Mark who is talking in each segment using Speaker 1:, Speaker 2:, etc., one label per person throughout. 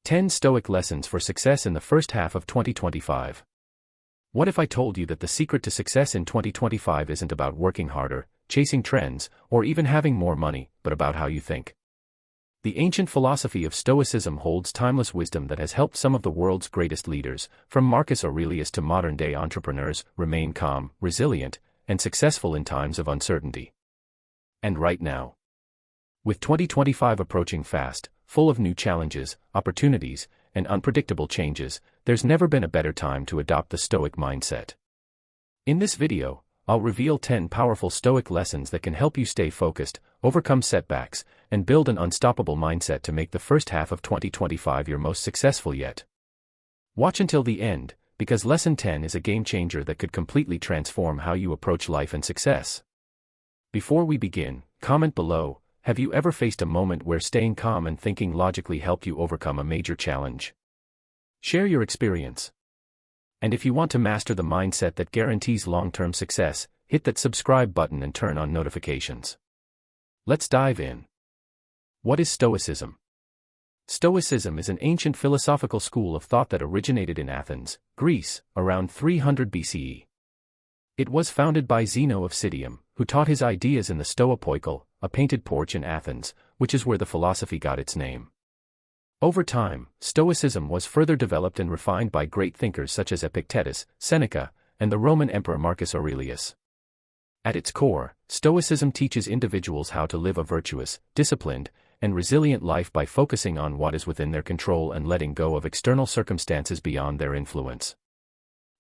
Speaker 1: 10 Stoic Lessons for Success in the First Half of 2025. What if I told you that the secret to success in 2025 isn't about working harder, chasing trends, or even having more money, but about how you think? The ancient philosophy of Stoicism holds timeless wisdom that has helped some of the world's greatest leaders, from Marcus Aurelius to modern-day entrepreneurs, remain calm, resilient, and successful in times of uncertainty. And right now, with 2025 approaching fast, full of new challenges, opportunities, and unpredictable changes, there's never been a better time to adopt the Stoic mindset. In this video, I'll reveal 10 powerful Stoic lessons that can help you stay focused, overcome setbacks, and build an unstoppable mindset to make the first half of 2025 your most successful yet. Watch until the end, because Lesson 10 is a game changer that could completely transform how you approach life and success. Before we begin, comment below. Have you ever faced a moment where staying calm and thinking logically helped you overcome a major challenge? Share your experience. And if you want to master the mindset that guarantees long-term success, hit that subscribe button and turn on notifications. Let's dive in. What is Stoicism? Stoicism is an ancient philosophical school of thought that originated in Athens, Greece, around 300 BCE. It was founded by Zeno of Citium, who taught his ideas in the Stoa Poikile, a painted porch in Athens, which is where the philosophy got its name. Over time, Stoicism was further developed and refined by great thinkers such as Epictetus, Seneca, and the Roman Emperor Marcus Aurelius. At its core, Stoicism teaches individuals how to live a virtuous, disciplined, and resilient life by focusing on what is within their control and letting go of external circumstances beyond their influence.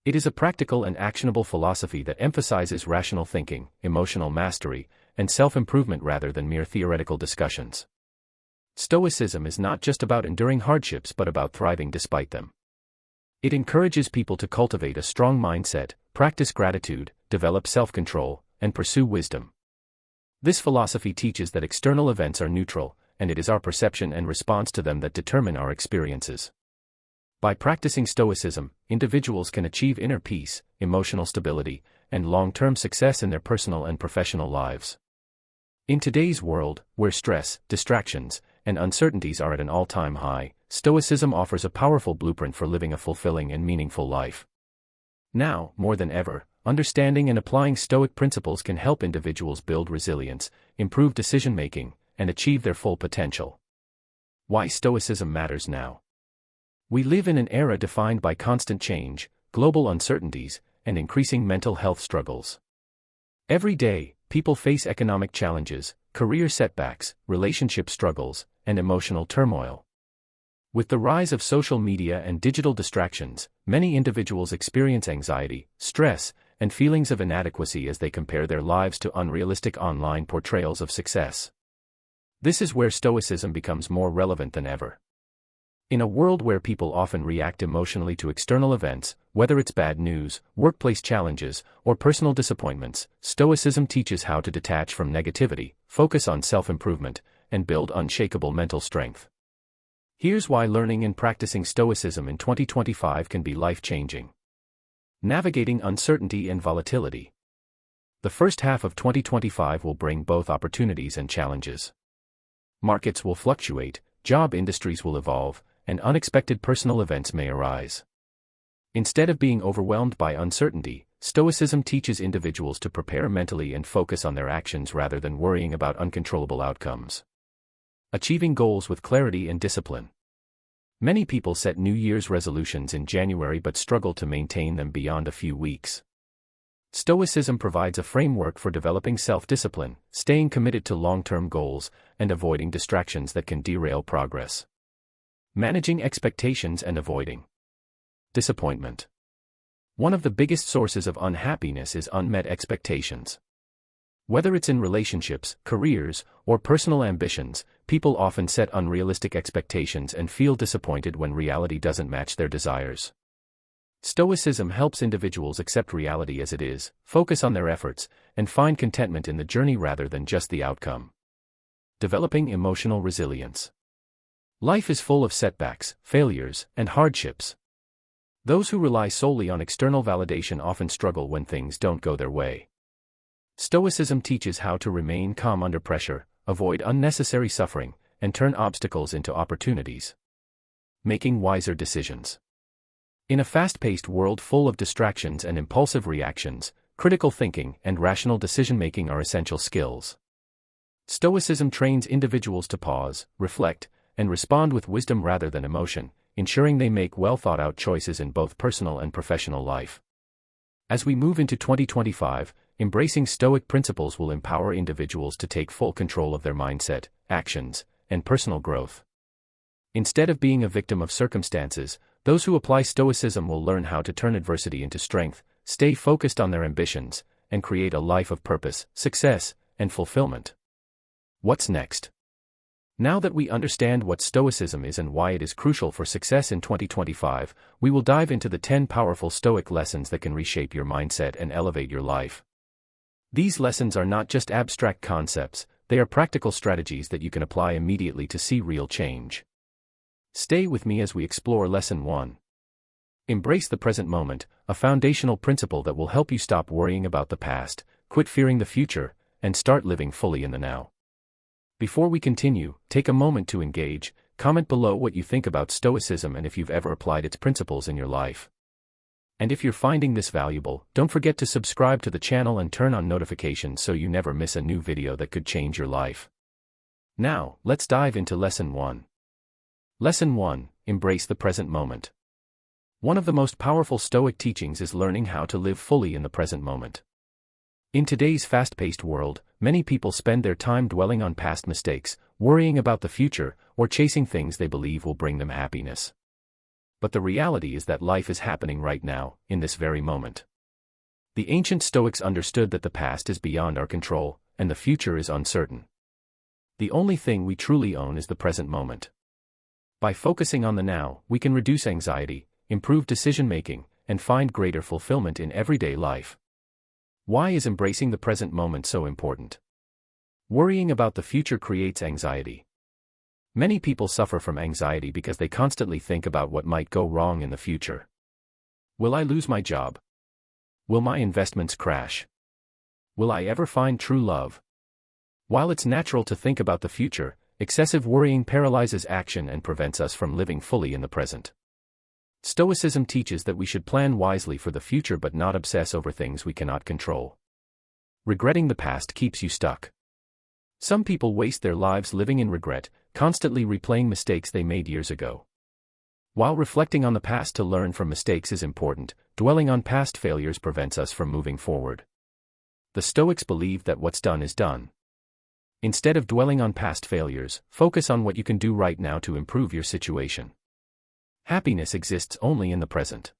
Speaker 1: It is a practical and actionable philosophy that emphasizes rational thinking, emotional mastery, and self-improvement rather than mere theoretical discussions. Stoicism is not just about enduring hardships but about thriving despite them. It encourages people to cultivate a strong mindset, practice gratitude, develop self-control, and pursue wisdom. This philosophy teaches that external events are neutral, and it is our perception and response to them that determine our experiences. By practicing Stoicism, individuals can achieve inner peace, emotional stability, and long-term success in their personal and professional lives. In today's world, where stress, distractions, and uncertainties are at an all-time high, Stoicism offers a powerful blueprint for living a fulfilling and meaningful life. Now, more than ever, understanding and applying Stoic principles can help individuals build resilience, improve decision-making, and achieve their full potential. Why Stoicism matters now? We live in an era defined by constant change, global uncertainties, and increasing mental health struggles. Every day, people face economic challenges, career setbacks, relationship struggles, and emotional turmoil. With the rise of social media and digital distractions, many individuals experience anxiety, stress, and feelings of inadequacy as they compare their lives to unrealistic online portrayals of success. This is where Stoicism becomes more relevant than ever. In a world where people often react emotionally to external events, whether it's bad news, workplace challenges, or personal disappointments, Stoicism teaches how to detach from negativity, focus on self-improvement, and build unshakable mental strength. Here's why learning and practicing Stoicism in 2025 can be life-changing. Navigating uncertainty and volatility. The first half of 2025 will bring both opportunities and challenges. Markets will fluctuate, job industries will evolve, and unexpected personal events may arise. Instead of being overwhelmed by uncertainty, Stoicism teaches individuals to prepare mentally and focus on their actions rather than worrying about uncontrollable outcomes. Achieving goals with clarity and discipline. Many people set New Year's resolutions in January but struggle to maintain them beyond a few weeks. Stoicism provides a framework for developing self-discipline, staying committed to long-term goals, and avoiding distractions that can derail progress. Managing expectations and avoiding disappointment. One of the biggest sources of unhappiness is unmet expectations. Whether it's in relationships, careers, or personal ambitions, people often set unrealistic expectations and feel disappointed when reality doesn't match their desires. Stoicism helps individuals accept reality as it is, focus on their efforts, and find contentment in the journey rather than just the outcome. Developing emotional resilience. Life is full of setbacks, failures, and hardships. Those who rely solely on external validation often struggle when things don't go their way. Stoicism teaches how to remain calm under pressure, avoid unnecessary suffering, and turn obstacles into opportunities. Making wiser decisions. In a fast-paced world full of distractions and impulsive reactions, critical thinking and rational decision-making are essential skills. Stoicism trains individuals to pause, reflect, and respond with wisdom rather than emotion, ensuring they make well-thought-out choices in both personal and professional life. As we move into 2025, embracing Stoic principles will empower individuals to take full control of their mindset, actions, and personal growth. Instead of being a victim of circumstances, those who apply Stoicism will learn how to turn adversity into strength, stay focused on their ambitions, and create a life of purpose, success, and fulfillment. What's next? Now that we understand what Stoicism is and why it is crucial for success in 2025, we will dive into the 10 powerful Stoic lessons that can reshape your mindset and elevate your life. These lessons are not just abstract concepts, they are practical strategies that you can apply immediately to see real change. Stay with me as we explore Lesson 1. Embrace the present moment, a foundational principle that will help you stop worrying about the past, quit fearing the future, and start living fully in the now. Before we continue, take a moment to engage. Comment below what you think about Stoicism and if you've ever applied its principles in your life. And if you're finding this valuable, don't forget to subscribe to the channel and turn on notifications so you never miss a new video that could change your life. Now, let's dive into Lesson 1. Lesson 1. Embrace the present moment. One of the most powerful Stoic teachings is learning how to live fully in the present moment. In today's fast-paced world, many people spend their time dwelling on past mistakes, worrying about the future, or chasing things they believe will bring them happiness. But the reality is that life is happening right now, in this very moment. The ancient Stoics understood that the past is beyond our control, and the future is uncertain. The only thing we truly own is the present moment. By focusing on the now, we can reduce anxiety, improve decision-making, and find greater fulfillment in everyday life. Why is embracing the present moment so important? Worrying about the future creates anxiety. Many people suffer from anxiety because they constantly think about what might go wrong in the future. Will I lose my job? Will my investments crash? Will I ever find true love? While it's natural to think about the future, excessive worrying paralyzes action and prevents us from living fully in the present. Stoicism teaches that we should plan wisely for the future but not obsess over things we cannot control. Regretting the past keeps you stuck. Some people waste their lives living in regret, constantly replaying mistakes they made years ago. While reflecting on the past to learn from mistakes is important, dwelling on past failures prevents us from moving forward. The Stoics believe that what's done is done. Instead of dwelling on past failures, focus on what you can do right now to improve your situation. Happiness exists only in the present.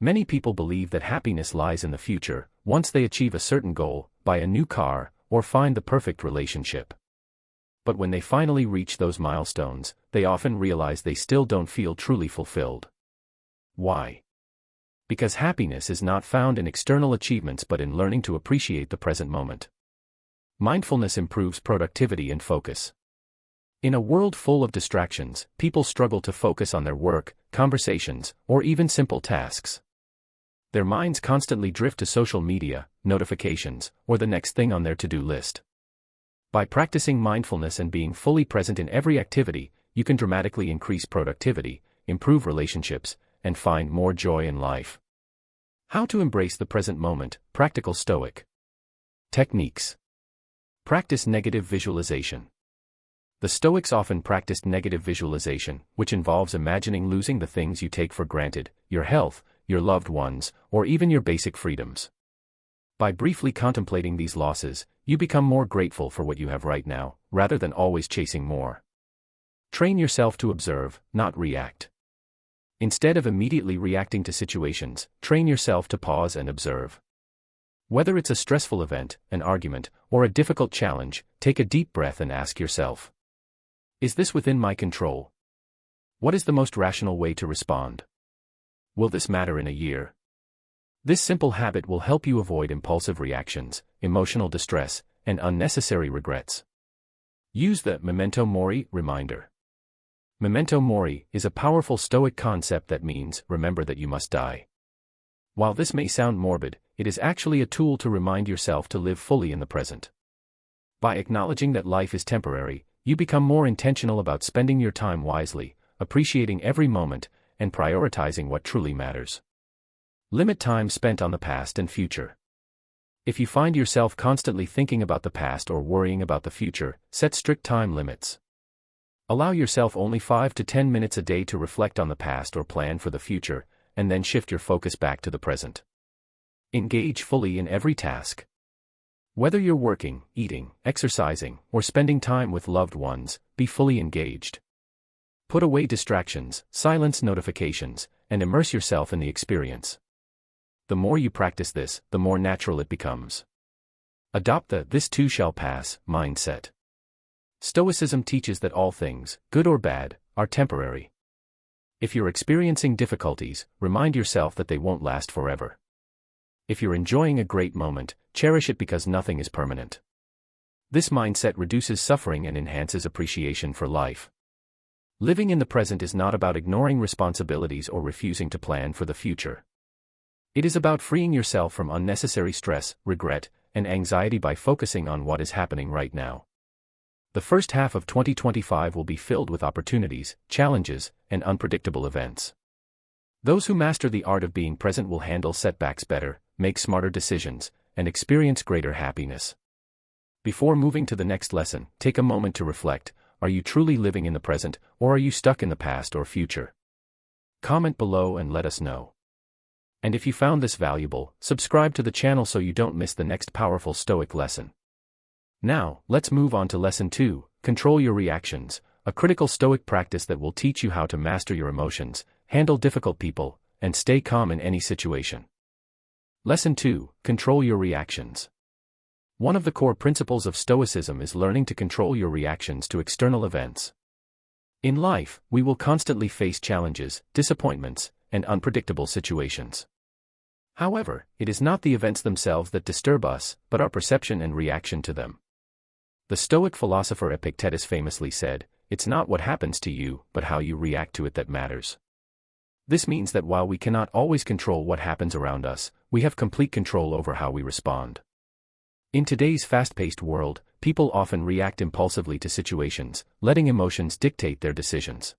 Speaker 1: Many people believe that happiness lies in the future, once they achieve a certain goal, buy a new car, or find the perfect relationship. But when they finally reach those milestones, they often realize they still don't feel truly fulfilled. Why? Because happiness is not found in external achievements but in learning to appreciate the present moment. Mindfulness improves productivity and focus. In a world full of distractions, people struggle to focus on their work, conversations, or even simple tasks. Their minds constantly drift to social media, notifications, or the next thing on their to-do list. By practicing mindfulness and being fully present in every activity, you can dramatically increase productivity, improve relationships, and find more joy in life. How to embrace the present moment, practical Stoic techniques. Practice negative visualization. The Stoics often practiced negative visualization, which involves imagining losing the things you take for granted, your health, your loved ones, or even your basic freedoms. By briefly contemplating these losses, you become more grateful for what you have right now, rather than always chasing more. Train yourself to observe, not react. Instead of immediately reacting to situations, train yourself to pause and observe. Whether it's a stressful event, an argument, or a difficult challenge, take a deep breath and ask yourself, is this within my control? What is the most rational way to respond? Will this matter in a year? This simple habit will help you avoid impulsive reactions, emotional distress, and unnecessary regrets. Use the memento mori reminder. Memento mori is a powerful Stoic concept that means, remember that you must die. While this may sound morbid, it is actually a tool to remind yourself to live fully in the present. By acknowledging that life is temporary, you become more intentional about spending your time wisely, appreciating every moment, and prioritizing what truly matters. Limit time spent on the past and future. If you find yourself constantly thinking about the past or worrying about the future, set strict time limits. Allow yourself only 5 to 10 minutes a day to reflect on the past or plan for the future, and then shift your focus back to the present. Engage fully in every task. Whether you're working, eating, exercising, or spending time with loved ones, be fully engaged. Put away distractions, silence notifications, and immerse yourself in the experience. The more you practice this, the more natural it becomes. Adopt the "this too shall pass" mindset. Stoicism teaches that all things, good or bad, are temporary. If you're experiencing difficulties, remind yourself that they won't last forever. If you're enjoying a great moment, cherish it because nothing is permanent. This mindset reduces suffering and enhances appreciation for life. Living in the present is not about ignoring responsibilities or refusing to plan for the future. It is about freeing yourself from unnecessary stress, regret, and anxiety by focusing on what is happening right now. The first half of 2025 will be filled with opportunities, challenges, and unpredictable events. Those who master the art of being present will handle setbacks better, make smarter decisions, and experience greater happiness. Before moving to the next lesson, take a moment to reflect. Are you truly living in the present, or are you stuck in the past or future? Comment below and let us know. And if you found this valuable, subscribe to the channel so you don't miss the next powerful Stoic lesson. Now, let's move on to Lesson 2, Control Your Reactions, a critical Stoic practice that will teach you how to master your emotions, handle difficult people, and stay calm in any situation. Lesson 2, Control Your Reactions. One of the core principles of Stoicism is learning to control your reactions to external events. In life, we will constantly face challenges, disappointments, and unpredictable situations. However, it is not the events themselves that disturb us, but our perception and reaction to them. The Stoic philosopher Epictetus famously said, "It's not what happens to you, but how you react to it that matters." This means that while we cannot always control what happens around us, we have complete control over how we respond. In today's fast-paced world, people often react impulsively to situations, letting emotions dictate their decisions.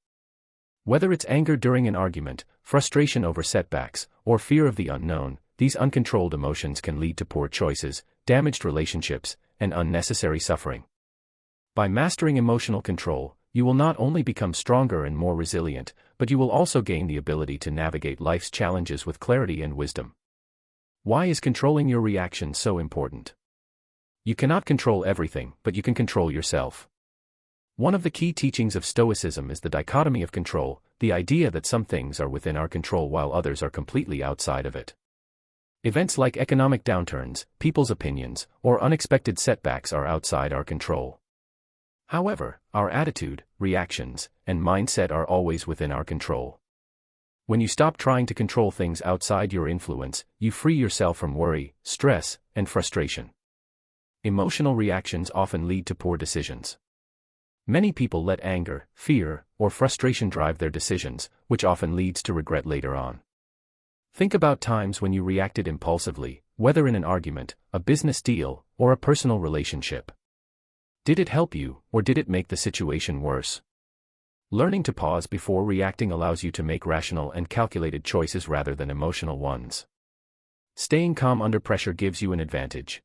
Speaker 1: Whether it's anger during an argument, frustration over setbacks, or fear of the unknown, these uncontrolled emotions can lead to poor choices, damaged relationships, and unnecessary suffering. By mastering emotional control, you will not only become stronger and more resilient, but you will also gain the ability to navigate life's challenges with clarity and wisdom. Why is controlling your reactions so important? You cannot control everything, but you can control yourself. One of the key teachings of Stoicism is the dichotomy of control, the idea that some things are within our control while others are completely outside of it. Events like economic downturns, people's opinions, or unexpected setbacks are outside our control. However, our attitude, reactions, and mindset are always within our control. When you stop trying to control things outside your influence, you free yourself from worry, stress, and frustration. Emotional reactions often lead to poor decisions. Many people let anger, fear, or frustration drive their decisions, which often leads to regret later on. Think about times when you reacted impulsively, whether in an argument, a business deal, or a personal relationship. Did it help you, or did it make the situation worse? Learning to pause before reacting allows you to make rational and calculated choices rather than emotional ones. Staying calm under pressure gives you an advantage.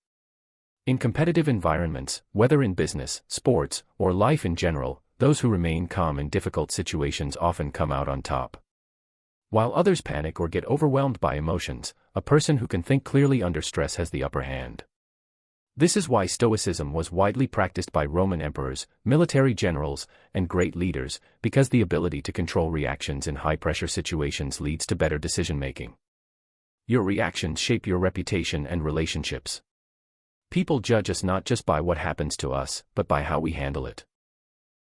Speaker 1: In competitive environments, whether in business, sports, or life in general, those who remain calm in difficult situations often come out on top. While others panic or get overwhelmed by emotions, a person who can think clearly under stress has the upper hand. This is why Stoicism was widely practiced by Roman emperors, military generals, and great leaders, because the ability to control reactions in high-pressure situations leads to better decision-making. Your reactions shape your reputation and relationships. People judge us not just by what happens to us, but by how we handle it.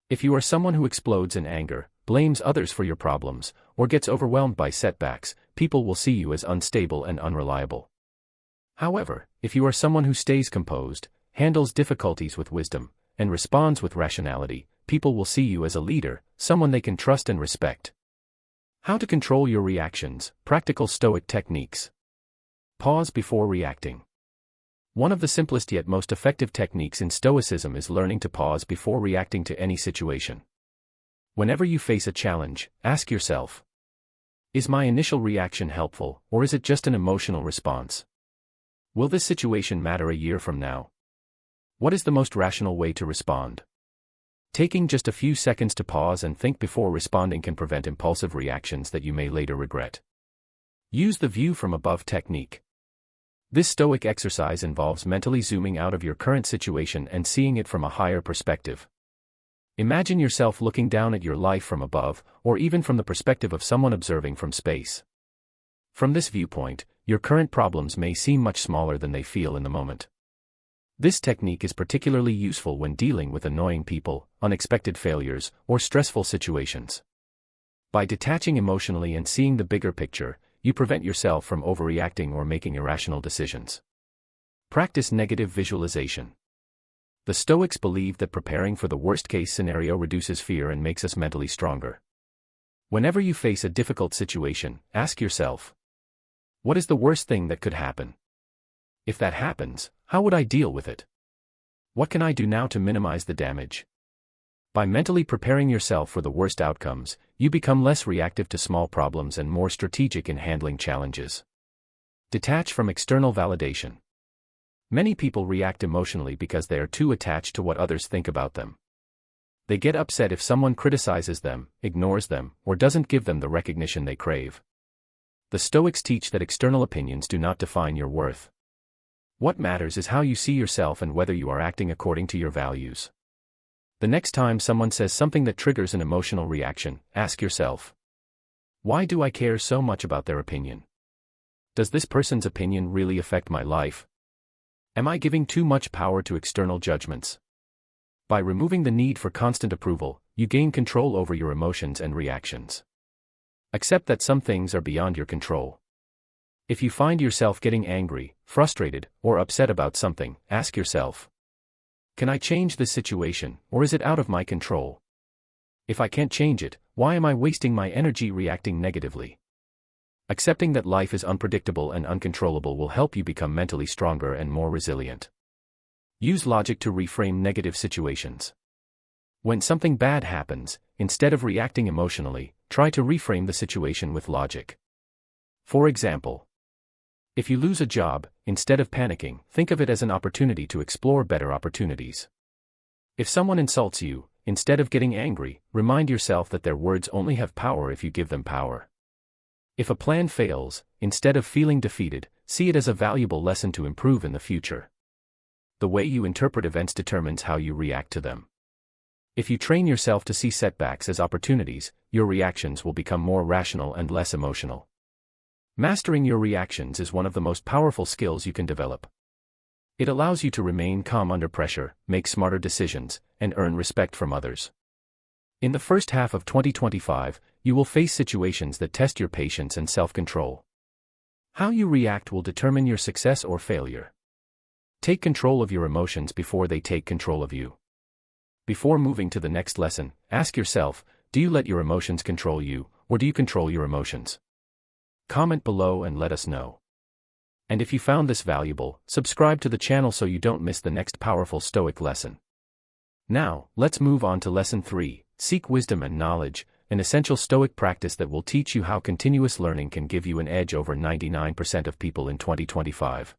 Speaker 1: If you are someone who explodes in anger, blames others for your problems, or gets overwhelmed by setbacks, people will see you as unstable and unreliable. However, if you are someone who stays composed, handles difficulties with wisdom, and responds with rationality, people will see you as a leader, someone they can trust and respect. How to control your reactions, practical Stoic techniques. Pause before reacting. One of the simplest yet most effective techniques in Stoicism is learning to pause before reacting to any situation. Whenever you face a challenge, ask yourself, is my initial reaction helpful, or is it just an emotional response? Will this situation matter a year from now? What is the most rational way to respond? Taking just a few seconds to pause and think before responding can prevent impulsive reactions that you may later regret. Use the view from above technique. This Stoic exercise involves mentally zooming out of your current situation and seeing it from a higher perspective. Imagine yourself looking down at your life from above, or even from the perspective of someone observing from space. From this viewpoint, your current problems may seem much smaller than they feel in the moment. This technique is particularly useful when dealing with annoying people, unexpected failures, or stressful situations. By detaching emotionally and seeing the bigger picture, you prevent yourself from overreacting or making irrational decisions. Practice negative visualization. The Stoics believe that preparing for the worst-case scenario reduces fear and makes us mentally stronger. Whenever you face a difficult situation, ask yourself, what is the worst thing that could happen? If that happens, how would I deal with it? What can I do now to minimize the damage? By mentally preparing yourself for the worst outcomes, you become less reactive to small problems and more strategic in handling challenges. Detach from external validation. Many people react emotionally because they are too attached to what others think about them. They get upset if someone criticizes them, ignores them, or doesn't give them the recognition they crave. The Stoics teach that external opinions do not define your worth. What matters is how you see yourself and whether you are acting according to your values. The next time someone says something that triggers an emotional reaction, ask yourself, why do I care so much about their opinion? Does this person's opinion really affect my life? Am I giving too much power to external judgments? By removing the need for constant approval, you gain control over your emotions and reactions. Accept that some things are beyond your control. If you find yourself getting angry, frustrated, or upset about something, ask yourself, can I change this situation, or is it out of my control? If I can't change it, why am I wasting my energy reacting negatively? Accepting that life is unpredictable and uncontrollable will help you become mentally stronger and more resilient. Use logic to reframe negative situations. When something bad happens, instead of reacting emotionally, try to reframe the situation with logic. For example, if you lose a job, instead of panicking, think of it as an opportunity to explore better opportunities. If someone insults you, instead of getting angry, remind yourself that their words only have power if you give them power. If a plan fails, instead of feeling defeated, see it as a valuable lesson to improve in the future. The way you interpret events determines how you react to them. If you train yourself to see setbacks as opportunities, your reactions will become more rational and less emotional. Mastering your reactions is one of the most powerful skills you can develop. It allows you to remain calm under pressure, make smarter decisions, and earn respect from others. In the first half of 2025, you will face situations that test your patience and self-control. How you react will determine your success or failure. Take control of your emotions before they take control of you. Before moving to the next lesson, ask yourself, do you let your emotions control you, or do you control your emotions? Comment below and let us know. And if you found this valuable, subscribe to the channel so you don't miss the next powerful Stoic lesson. Now, let's move on to Lesson 3, Seek Wisdom and Knowledge, an essential Stoic practice that will teach you how continuous learning can give you an edge over 99% of people in 2025.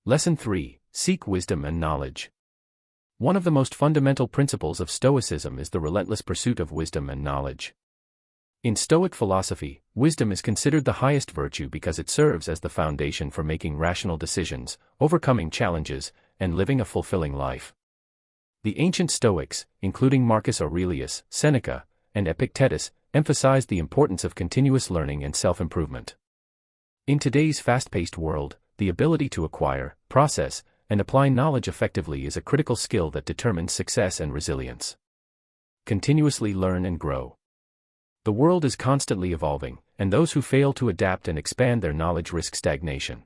Speaker 1: Lesson 3, Seek Wisdom and Knowledge. One of the most fundamental principles of Stoicism is the relentless pursuit of wisdom and knowledge. In Stoic philosophy, wisdom is considered the highest virtue because it serves as the foundation for making rational decisions, overcoming challenges, and living a fulfilling life. The ancient Stoics, including Marcus Aurelius, Seneca, and Epictetus, emphasized the importance of continuous learning and self-improvement. In today's fast-paced world, the ability to acquire, process, and apply knowledge effectively is a critical skill that determines success and resilience. Continuously learn and grow. The world is constantly evolving, and those who fail to adapt and expand their knowledge risk stagnation.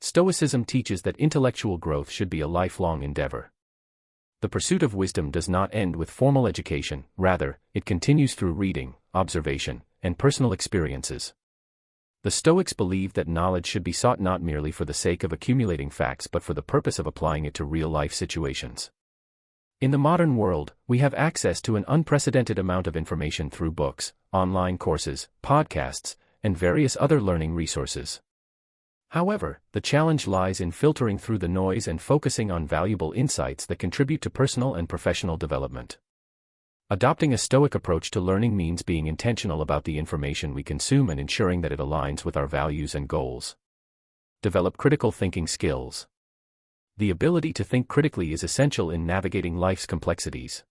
Speaker 1: Stoicism teaches that intellectual growth should be a lifelong endeavor. The pursuit of wisdom does not end with formal education, rather, it continues through reading, observation, and personal experiences. The Stoics believe that knowledge should be sought not merely for the sake of accumulating facts but for the purpose of applying it to real-life situations. In the modern world, we have access to an unprecedented amount of information through books, online courses, podcasts, and various other learning resources. However, the challenge lies in filtering through the noise and focusing on valuable insights that contribute to personal and professional development. Adopting a Stoic approach to learning means being intentional about the information we consume and ensuring that it aligns with our values and goals. Develop critical thinking skills. The ability to think critically is essential in navigating life's complexities.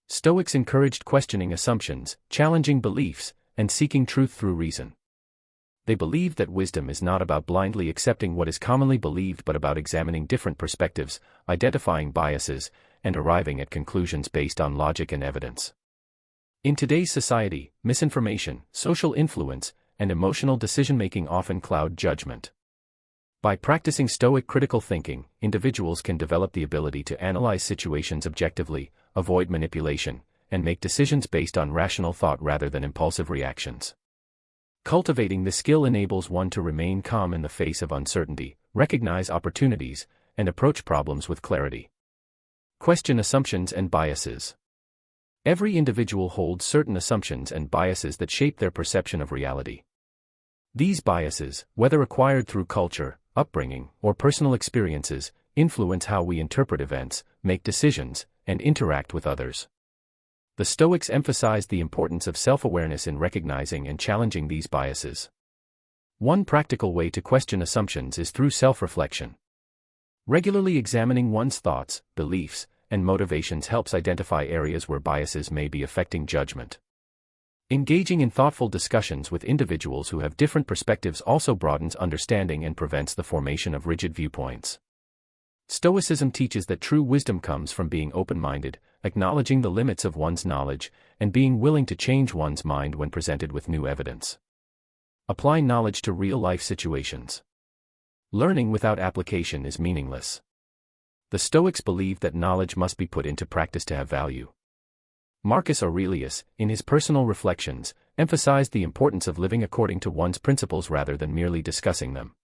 Speaker 1: Stoics encouraged questioning assumptions, challenging beliefs, and seeking truth through reason. They believed that wisdom is not about blindly accepting what is commonly believed but about examining different perspectives, identifying biases, and arriving at conclusions based on logic and evidence. In today's society, misinformation, social influence, and emotional decision-making often cloud judgment. By practicing Stoic critical thinking, individuals can develop the ability to analyze situations objectively, avoid manipulation, and make decisions based on rational thought rather than impulsive reactions. Cultivating this skill enables one to remain calm in the face of uncertainty, recognize opportunities, and approach problems with clarity. Question assumptions and biases. Every individual holds certain assumptions and biases that shape their perception of reality. These biases, whether acquired through culture, upbringing, or personal experiences, influence how we interpret events, make decisions, and interact with others. The Stoics emphasized the importance of self-awareness in recognizing and challenging these biases. One practical way to question assumptions is through self-reflection. Regularly examining one's thoughts, beliefs, and motivations helps identify areas where biases may be affecting judgment. Engaging in thoughtful discussions with individuals who have different perspectives also broadens understanding and prevents the formation of rigid viewpoints. Stoicism teaches that true wisdom comes from being open-minded, acknowledging the limits of one's knowledge, and being willing to change one's mind when presented with new evidence. Apply knowledge to real-life situations. Learning without application is meaningless. The Stoics believed that knowledge must be put into practice to have value. Marcus Aurelius, in his personal reflections, emphasized the importance of living according to one's principles rather than merely discussing them.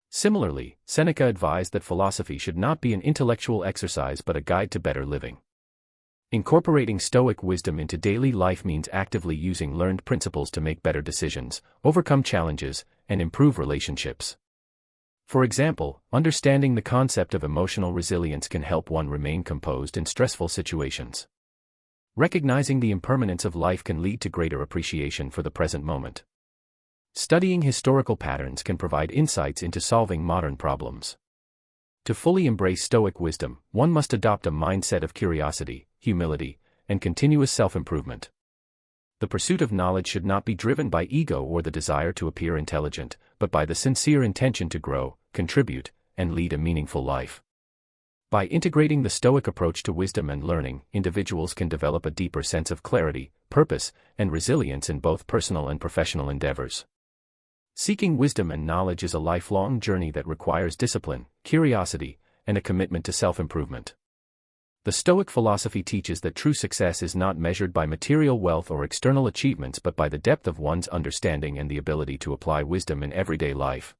Speaker 1: Similarly, Seneca advised that philosophy should not be an intellectual exercise but a guide to better living. Incorporating Stoic wisdom into daily life means actively using learned principles to make better decisions, overcome challenges, and improve relationships. For example, understanding the concept of emotional resilience can help one remain composed in stressful situations. Recognizing the impermanence of life can lead to greater appreciation for the present moment. Studying historical patterns can provide insights into solving modern problems. To fully embrace Stoic wisdom, one must adopt a mindset of curiosity, humility, and continuous self-improvement. The pursuit of knowledge should not be driven by ego or the desire to appear intelligent, but by the sincere intention to grow, contribute, and lead a meaningful life. By integrating the Stoic approach to wisdom and learning, individuals can develop a deeper sense of clarity, purpose, and resilience in both personal and professional endeavors. Seeking wisdom and knowledge is a lifelong journey that requires discipline, curiosity, and a commitment to self-improvement. The Stoic philosophy teaches that true success is not measured by material wealth or external achievements but by the depth of one's understanding and the ability to apply wisdom in everyday life.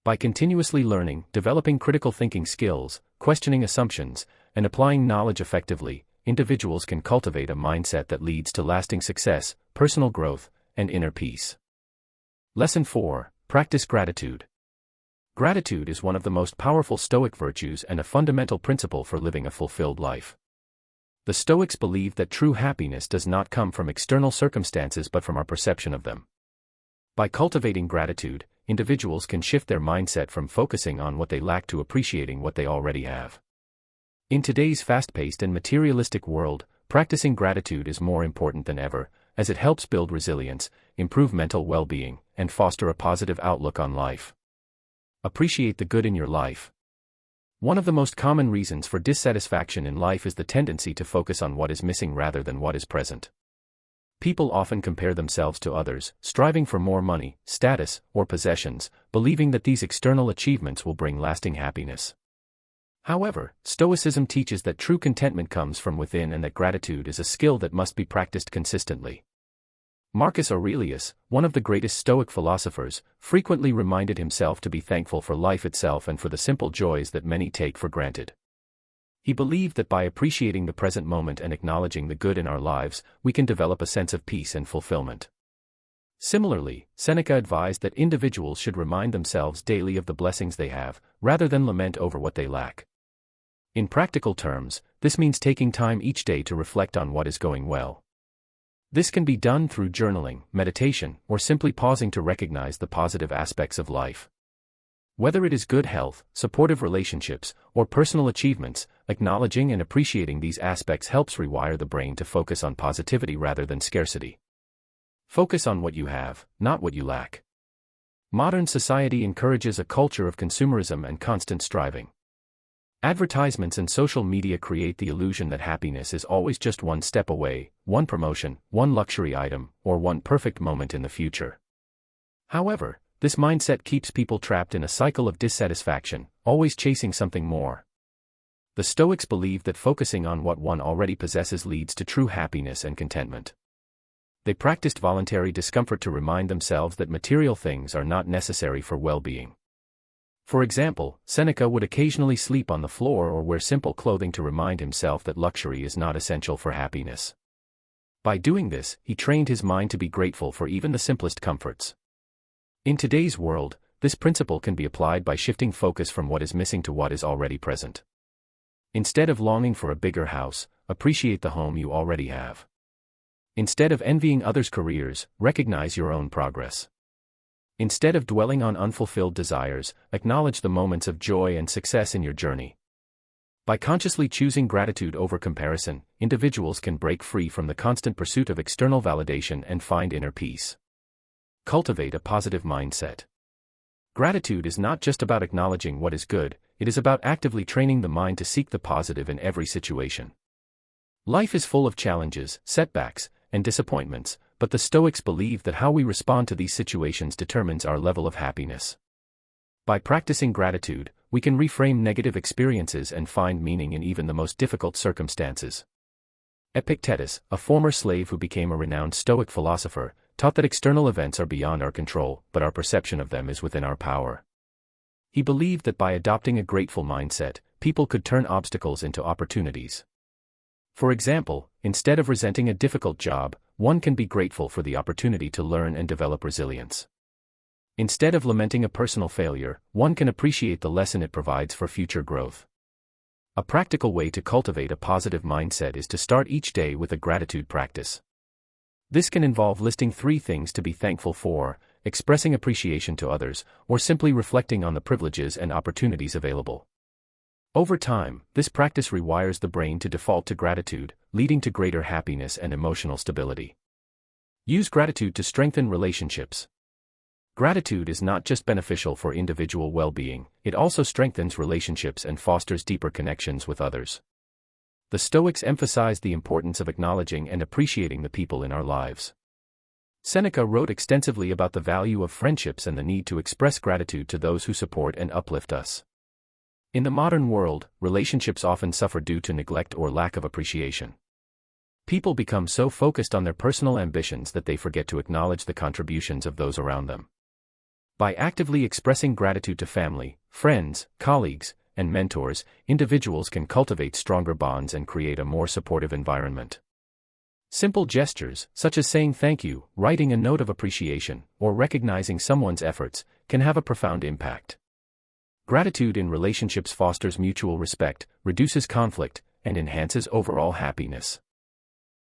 Speaker 1: By continuously learning, developing critical thinking skills, questioning assumptions, and applying knowledge effectively, individuals can cultivate a mindset that leads to lasting success, personal growth, and inner peace. Lesson 4. Practice gratitude. Gratitude is one of the most powerful Stoic virtues and a fundamental principle for living a fulfilled life. The Stoics believed that true happiness does not come from external circumstances but from our perception of them. By cultivating gratitude, individuals can shift their mindset from focusing on what they lack to appreciating what they already have. In today's fast-paced and materialistic world, practicing gratitude is more important than ever, as it helps build resilience, improve mental well-being, and foster a positive outlook on life. Appreciate the good in your life. One of the most common reasons for dissatisfaction in life is the tendency to focus on what is missing rather than what is present. People often compare themselves to others, striving for more money, status, or possessions, believing that these external achievements will bring lasting happiness. However, Stoicism teaches that true contentment comes from within and that gratitude is a skill that must be practiced consistently. Marcus Aurelius, one of the greatest Stoic philosophers, frequently reminded himself to be thankful for life itself and for the simple joys that many take for granted. He believed that by appreciating the present moment and acknowledging the good in our lives, we can develop a sense of peace and fulfillment. Similarly, Seneca advised that individuals should remind themselves daily of the blessings they have, rather than lament over what they lack. In practical terms, this means taking time each day to reflect on what is going well. This can be done through journaling, meditation, or simply pausing to recognize the positive aspects of life. Whether it is good health, supportive relationships, or personal achievements, acknowledging and appreciating these aspects helps rewire the brain to focus on positivity rather than scarcity. Focus on what you have, not what you lack. Modern society encourages a culture of consumerism and constant striving. Advertisements and social media create the illusion that happiness is always just one step away, one promotion, one luxury item, or one perfect moment in the future. However, this mindset keeps people trapped in a cycle of dissatisfaction, always chasing something more. The Stoics believed that focusing on what one already possesses leads to true happiness and contentment. They practiced voluntary discomfort to remind themselves that material things are not necessary for well-being. For example, Seneca would occasionally sleep on the floor or wear simple clothing to remind himself that luxury is not essential for happiness. By doing this, he trained his mind to be grateful for even the simplest comforts. In today's world, this principle can be applied by shifting focus from what is missing to what is already present. Instead of longing for a bigger house, appreciate the home you already have. Instead of envying others' careers, recognize your own progress. Instead of dwelling on unfulfilled desires, acknowledge the moments of joy and success in your journey. By consciously choosing gratitude over comparison, individuals can break free from the constant pursuit of external validation and find inner peace. Cultivate a positive mindset. Gratitude is not just about acknowledging what is good, it is about actively training the mind to seek the positive in every situation. Life is full of challenges, setbacks, and disappointments, but the Stoics believe that how we respond to these situations determines our level of happiness. By practicing gratitude, we can reframe negative experiences and find meaning in even the most difficult circumstances. Epictetus, a former slave who became a renowned Stoic philosopher, taught that external events are beyond our control, but our perception of them is within our power. He believed that by adopting a grateful mindset, people could turn obstacles into opportunities. For example, instead of resenting a difficult job, one can be grateful for the opportunity to learn and develop resilience. Instead of lamenting a personal failure, one can appreciate the lesson it provides for future growth. A practical way to cultivate a positive mindset is to start each day with a gratitude practice. This can involve listing 3 things to be thankful for, expressing appreciation to others, or simply reflecting on the privileges and opportunities available. Over time, this practice rewires the brain to default to gratitude, leading to greater happiness and emotional stability. Use gratitude to strengthen relationships. Gratitude is not just beneficial for individual well-being, it also strengthens relationships and fosters deeper connections with others. The Stoics emphasized the importance of acknowledging and appreciating the people in our lives. Seneca wrote extensively about the value of friendships and the need to express gratitude to those who support and uplift us. In the modern world, relationships often suffer due to neglect or lack of appreciation. People become so focused on their personal ambitions that they forget to acknowledge the contributions of those around them. By actively expressing gratitude to family, friends, colleagues, and mentors, individuals can cultivate stronger bonds and create a more supportive environment. Simple gestures, such as saying thank you, writing a note of appreciation, or recognizing someone's efforts, can have a profound impact. Gratitude in relationships fosters mutual respect, reduces conflict, and enhances overall happiness.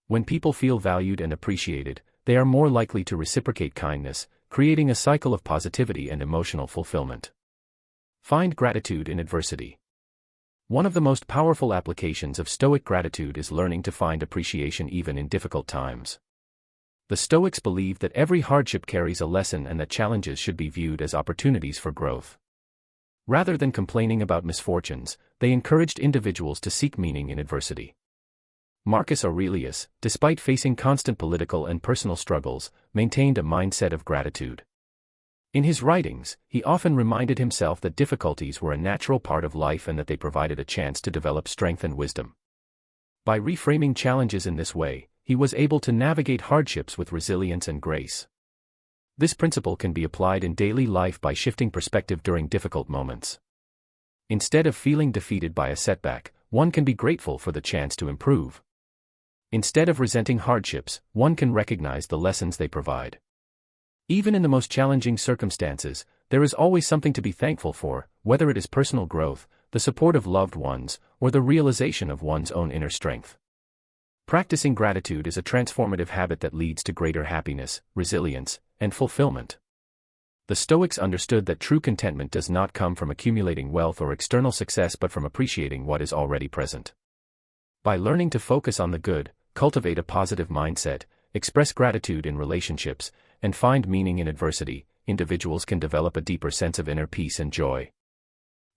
Speaker 1: When people feel valued and appreciated, they are more likely to reciprocate kindness, creating a cycle of positivity and emotional fulfillment. Find gratitude in adversity. One of the most powerful applications of Stoic gratitude is learning to find appreciation even in difficult times. The Stoics believe that every hardship carries a lesson and that challenges should be viewed as opportunities for growth. Rather than complaining about misfortunes, they encouraged individuals to seek meaning in adversity. Marcus Aurelius, despite facing constant political and personal struggles, maintained a mindset of gratitude. In his writings, he often reminded himself that difficulties were a natural part of life and that they provided a chance to develop strength and wisdom. By reframing challenges in this way, he was able to navigate hardships with resilience and grace. This principle can be applied in daily life by shifting perspective during difficult moments. Instead of feeling defeated by a setback, one can be grateful for the chance to improve. Instead of resenting hardships, one can recognize the lessons they provide. Even in the most challenging circumstances, there is always something to be thankful for, whether it is personal growth, the support of loved ones, or the realization of one's own inner strength. Practicing gratitude is a transformative habit that leads to greater happiness, resilience, and fulfillment. The Stoics understood that true contentment does not come from accumulating wealth or external success but from appreciating what is already present. By learning to focus on the good, cultivate a positive mindset, express gratitude in relationships, and find meaning in adversity, individuals can develop a deeper sense of inner peace and joy.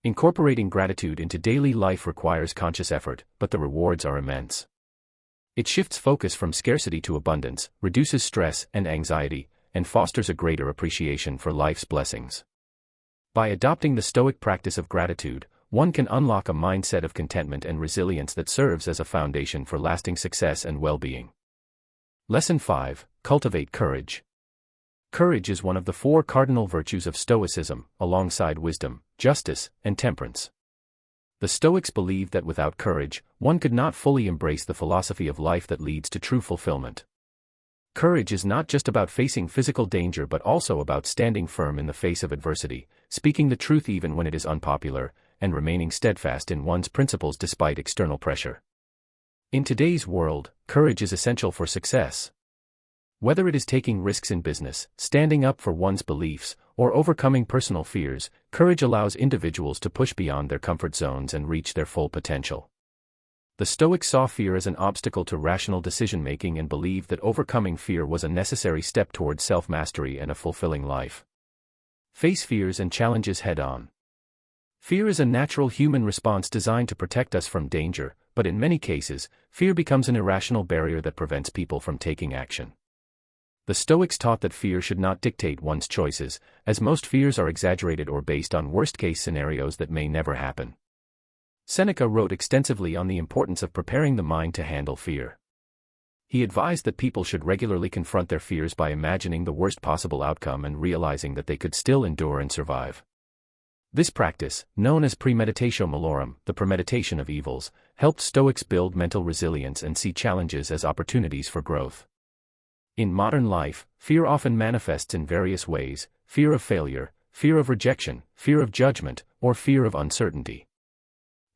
Speaker 1: Incorporating gratitude into daily life requires conscious effort, but the rewards are immense. It shifts focus from scarcity to abundance, reduces stress and anxiety, and fosters a greater appreciation for life's blessings. By adopting the Stoic practice of gratitude, one can unlock a mindset of contentment and resilience that serves as a foundation for lasting success and well-being. Lesson 5: Cultivate courage. Courage is one of the 4 cardinal virtues of Stoicism, alongside wisdom, justice, and temperance. The Stoics believed that without courage, one could not fully embrace the philosophy of life that leads to true fulfillment. Courage is not just about facing physical danger but also about standing firm in the face of adversity, speaking the truth even when it is unpopular, and remaining steadfast in one's principles despite external pressure. In today's world, courage is essential for success. Whether it is taking risks in business, standing up for one's beliefs, or overcoming personal fears, courage allows individuals to push beyond their comfort zones and reach their full potential. The Stoics saw fear as an obstacle to rational decision-making and believed that overcoming fear was a necessary step towards self-mastery and a fulfilling life. Face fears and challenges head-on. Fear is a natural human response designed to protect us from danger, but in many cases, fear becomes an irrational barrier that prevents people from taking action. The Stoics taught that fear should not dictate one's choices, as most fears are exaggerated or based on worst-case scenarios that may never happen. Seneca wrote extensively on the importance of preparing the mind to handle fear. He advised that people should regularly confront their fears by imagining the worst possible outcome and realizing that they could still endure and survive. This practice, known as premeditatio malorum, the premeditation of evils, helped Stoics build mental resilience and see challenges as opportunities for growth. In modern life, fear often manifests in various ways: fear of failure, fear of rejection, fear of judgment, or fear of uncertainty.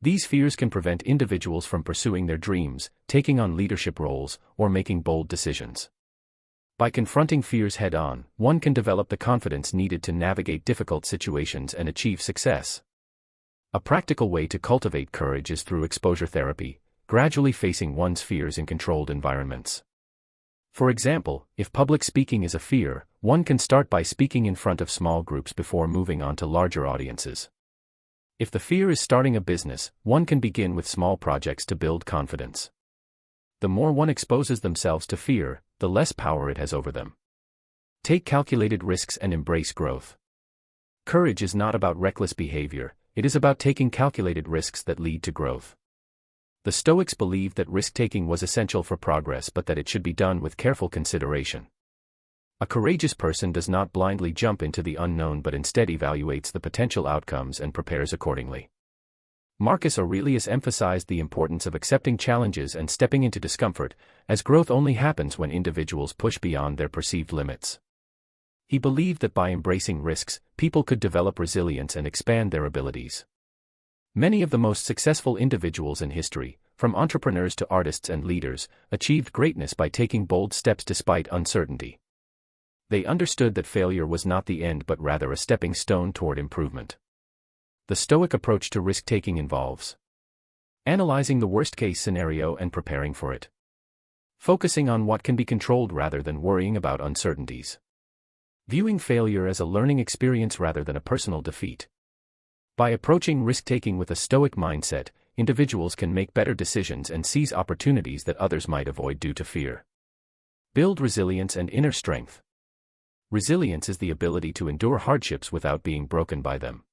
Speaker 1: These fears can prevent individuals from pursuing their dreams, taking on leadership roles, or making bold decisions. By confronting fears head-on, one can develop the confidence needed to navigate difficult situations and achieve success. A practical way to cultivate courage is through exposure therapy, gradually facing one's fears in controlled environments. For example, if public speaking is a fear, one can start by speaking in front of small groups before moving on to larger audiences. If the fear is starting a business, one can begin with small projects to build confidence. The more one exposes themselves to fear, the less power it has over them. Take calculated risks and embrace growth. Courage is not about reckless behavior, it is about taking calculated risks that lead to growth. The Stoics believed that risk-taking was essential for progress but that it should be done with careful consideration. A courageous person does not blindly jump into the unknown but instead evaluates the potential outcomes and prepares accordingly. Marcus Aurelius emphasized the importance of accepting challenges and stepping into discomfort, as growth only happens when individuals push beyond their perceived limits. He believed that by embracing risks, people could develop resilience and expand their abilities. Many of the most successful individuals in history, from entrepreneurs to artists and leaders, achieved greatness by taking bold steps despite uncertainty. They understood that failure was not the end but rather a stepping stone toward improvement. The Stoic approach to risk-taking involves analyzing the worst-case scenario and preparing for it, focusing on what can be controlled rather than worrying about uncertainties, viewing failure as a learning experience rather than a personal defeat. By approaching risk-taking with a Stoic mindset, individuals can make better decisions and seize opportunities that others might avoid due to fear. Build resilience and inner strength. Resilience is the ability to endure hardships without being broken by them.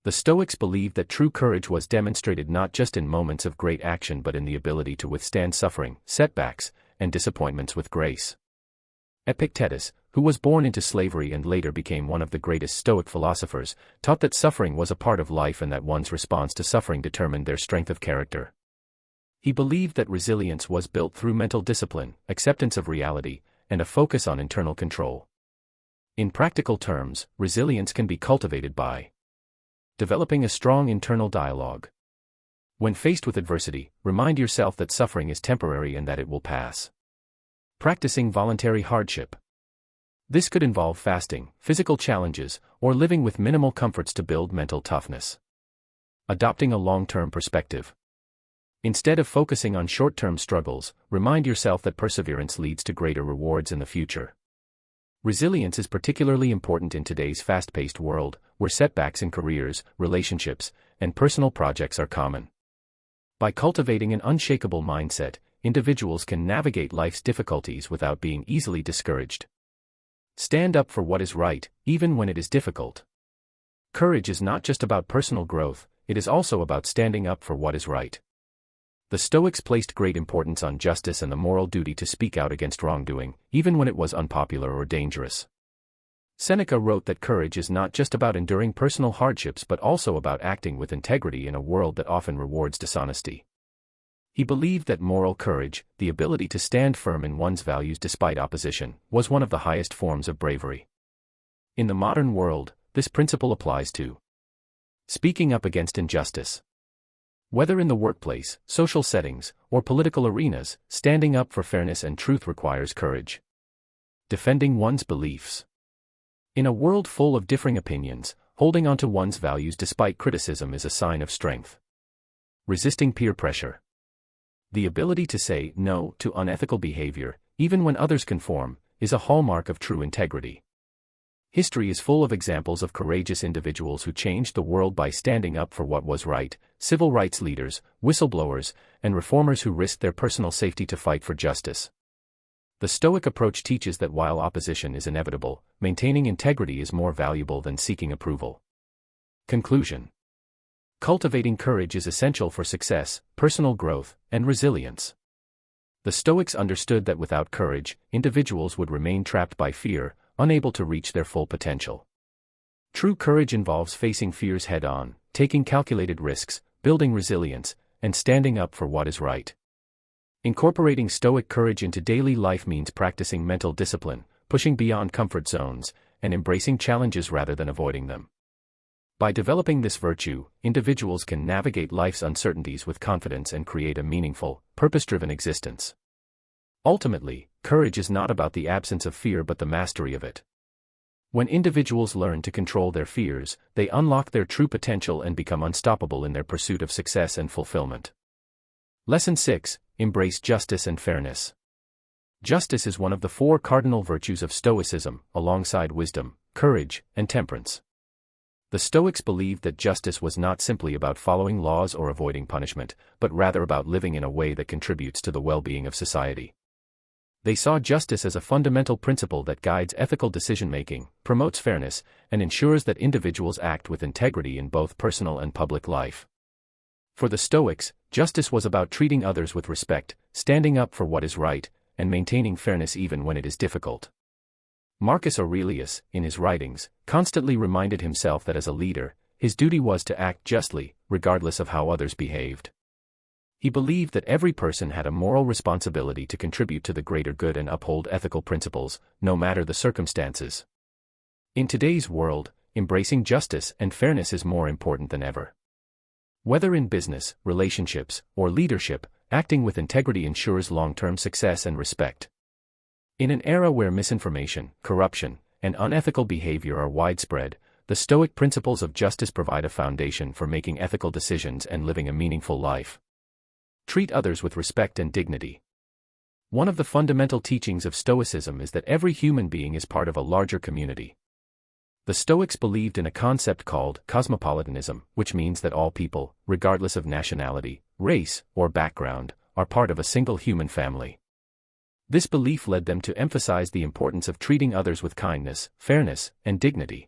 Speaker 1: The Stoics believed that true courage was demonstrated not just in moments of great action but in the ability to withstand suffering, setbacks, and disappointments with grace. Epictetus, who was born into slavery and later became one of the greatest Stoic philosophers, taught that suffering was a part of life and that one's response to suffering determined their strength of character. He believed that resilience was built through mental discipline, acceptance of reality, and a focus on internal control. In practical terms, resilience can be cultivated by developing a strong internal dialogue. When faced with adversity, remind yourself that suffering is temporary and that it will pass. Practicing voluntary hardship. This could involve fasting, physical challenges, or living with minimal comforts to build mental toughness. Adopting a long-term perspective. Instead of focusing on short-term struggles, remind yourself that perseverance leads to greater rewards in the future. Resilience is particularly important in today's fast-paced world, where setbacks in careers, relationships, and personal projects are common. By cultivating an unshakable mindset, individuals can navigate life's difficulties without being easily discouraged. Stand up for what is right, even when it is difficult. Courage is not just about personal growth, it is also about standing up for what is right. The Stoics placed great importance on justice and the moral duty to speak out against wrongdoing, even when it was unpopular or dangerous. Seneca wrote that courage is not just about enduring personal hardships but also about acting with integrity in a world that often rewards dishonesty. He believed that moral courage, the ability to stand firm in one's values despite opposition, was one of the highest forms of bravery. In the modern world, this principle applies to speaking up against injustice. Whether in the workplace, social settings, or political arenas, standing up for fairness and truth requires courage. Defending one's beliefs. In a world full of differing opinions, holding on to one's values despite criticism is a sign of strength. Resisting peer pressure. The ability to say no to unethical behavior, even when others conform, is a hallmark of true integrity. History is full of examples of courageous individuals who changed the world by standing up for what was right: civil rights leaders, whistleblowers, and reformers who risked their personal safety to fight for justice. The Stoic approach teaches that while opposition is inevitable, maintaining integrity is more valuable than seeking approval. Conclusion. Cultivating courage is essential for success, personal growth, and resilience. The Stoics understood that without courage, individuals would remain trapped by fear, unable to reach their full potential. True courage involves facing fears head-on, taking calculated risks, building resilience, and standing up for what is right. Incorporating Stoic courage into daily life means practicing mental discipline, pushing beyond comfort zones, and embracing challenges rather than avoiding them. By developing this virtue, individuals can navigate life's uncertainties with confidence and create a meaningful, purpose-driven existence. Ultimately, courage is not about the absence of fear but the mastery of it. When individuals learn to control their fears, they unlock their true potential and become unstoppable in their pursuit of success and fulfillment. Lesson 6. Embrace justice and fairness. Justice is one of the 4 cardinal virtues of Stoicism, alongside wisdom, courage, and temperance. The Stoics believed that justice was not simply about following laws or avoiding punishment, but rather about living in a way that contributes to the well-being of society. They saw justice as a fundamental principle that guides ethical decision-making, promotes fairness, and ensures that individuals act with integrity in both personal and public life. For the Stoics, justice was about treating others with respect, standing up for what is right, and maintaining fairness even when it is difficult. Marcus Aurelius, in his writings, constantly reminded himself that as a leader, his duty was to act justly, regardless of how others behaved. He believed that every person had a moral responsibility to contribute to the greater good and uphold ethical principles, no matter the circumstances. In today's world, embracing justice and fairness is more important than ever. Whether in business, relationships, or leadership, acting with integrity ensures long-term success and respect. In an era where misinformation, corruption, and unethical behavior are widespread, the Stoic principles of justice provide a foundation for making ethical decisions and living a meaningful life. Treat others with respect and dignity. One of the fundamental teachings of Stoicism is that every human being is part of a larger community. The Stoics believed in a concept called cosmopolitanism, which means that all people, regardless of nationality, race, or background, are part of a single human family. This belief led them to emphasize the importance of treating others with kindness, fairness, and dignity.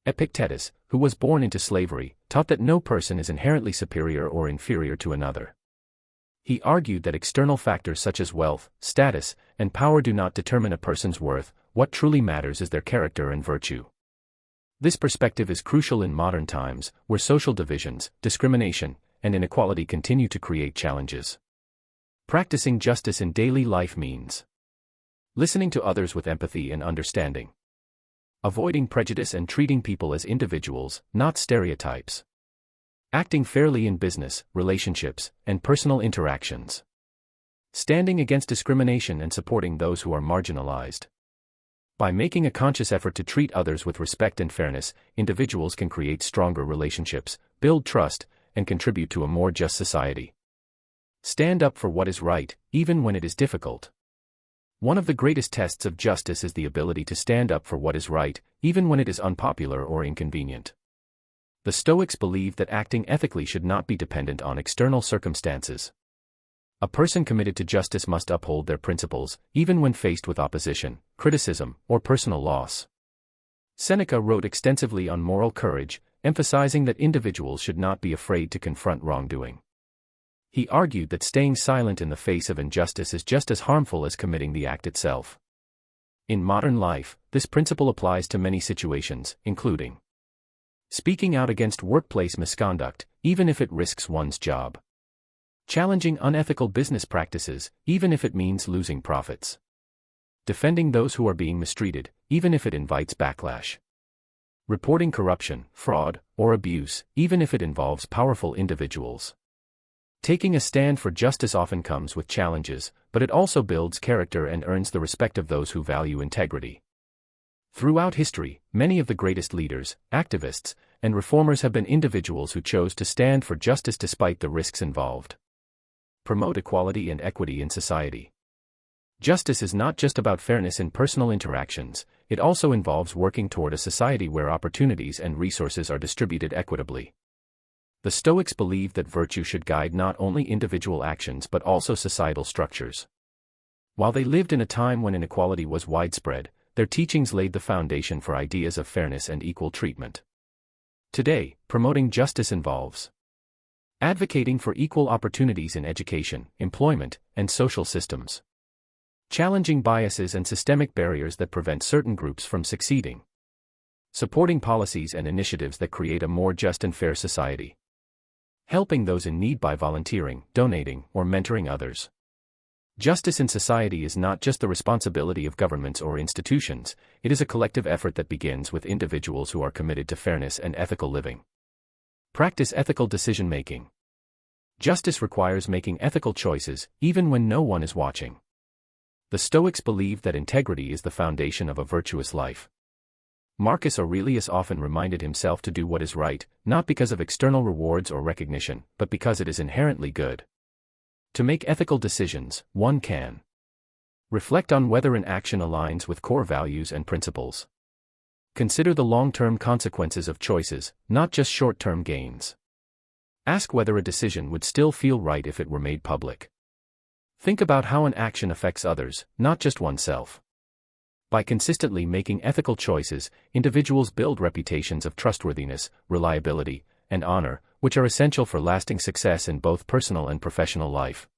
Speaker 1: Epictetus, who was born into slavery, taught that no person is inherently superior or inferior to another. He argued that external factors such as wealth, status, and power do not determine a person's worth, what truly matters is their character and virtue. This perspective is crucial in modern times, where social divisions, discrimination, and inequality continue to create challenges. Practicing justice in daily life means listening to others with empathy and understanding, avoiding prejudice and treating people as individuals, not stereotypes, acting fairly in business, relationships, and personal interactions, standing against discrimination and supporting those who are marginalized. By making a conscious effort to treat others with respect and fairness, individuals can create stronger relationships, build trust, and contribute to a more just society. Stand up for what is right, even when it is difficult. One of the greatest tests of justice is the ability to stand up for what is right, even when it is unpopular or inconvenient. The Stoics believe that acting ethically should not be dependent on external circumstances. A person committed to justice must uphold their principles, even when faced with opposition, criticism, or personal loss. Seneca wrote extensively on moral courage, emphasizing that individuals should not be afraid to confront wrongdoing. He argued that staying silent in the face of injustice is just as harmful as committing the act itself. In modern life, this principle applies to many situations, including speaking out against workplace misconduct, even if it risks one's job. Challenging unethical business practices, even if it means losing profits. Defending those who are being mistreated, even if it invites backlash. Reporting corruption, fraud, or abuse, even if it involves powerful individuals. Taking a stand for justice often comes with challenges, but it also builds character and earns the respect of those who value integrity. Throughout history, many of the greatest leaders, activists, and reformers have been individuals who chose to stand for justice despite the risks involved. Promote equality and equity in society. Justice is not just about fairness in personal interactions, it also involves working toward a society where opportunities and resources are distributed equitably. The Stoics believe that virtue should guide not only individual actions but also societal structures. While they lived in a time when inequality was widespread, their teachings laid the foundation for ideas of fairness and equal treatment. Today, promoting justice involves advocating for equal opportunities in education, employment, and social systems. Challenging biases and systemic barriers that prevent certain groups from succeeding. Supporting policies and initiatives that create a more just and fair society. Helping those in need by volunteering, donating, or mentoring others. Justice in society is not just the responsibility of governments or institutions, it is a collective effort that begins with individuals who are committed to fairness and ethical living. Practice ethical decision-making. Justice requires making ethical choices, even when no one is watching. The Stoics believe that integrity is the foundation of a virtuous life. Marcus Aurelius often reminded himself to do what is right, not because of external rewards or recognition, but because it is inherently good. To make ethical decisions, one can reflect on whether an action aligns with core values and principles. Consider the long-term consequences of choices, not just short-term gains. Ask whether a decision would still feel right if it were made public. Think about how an action affects others, not just oneself. By consistently making ethical choices, individuals build reputations of trustworthiness, reliability, and honor, which are essential for lasting success in both personal and professional life.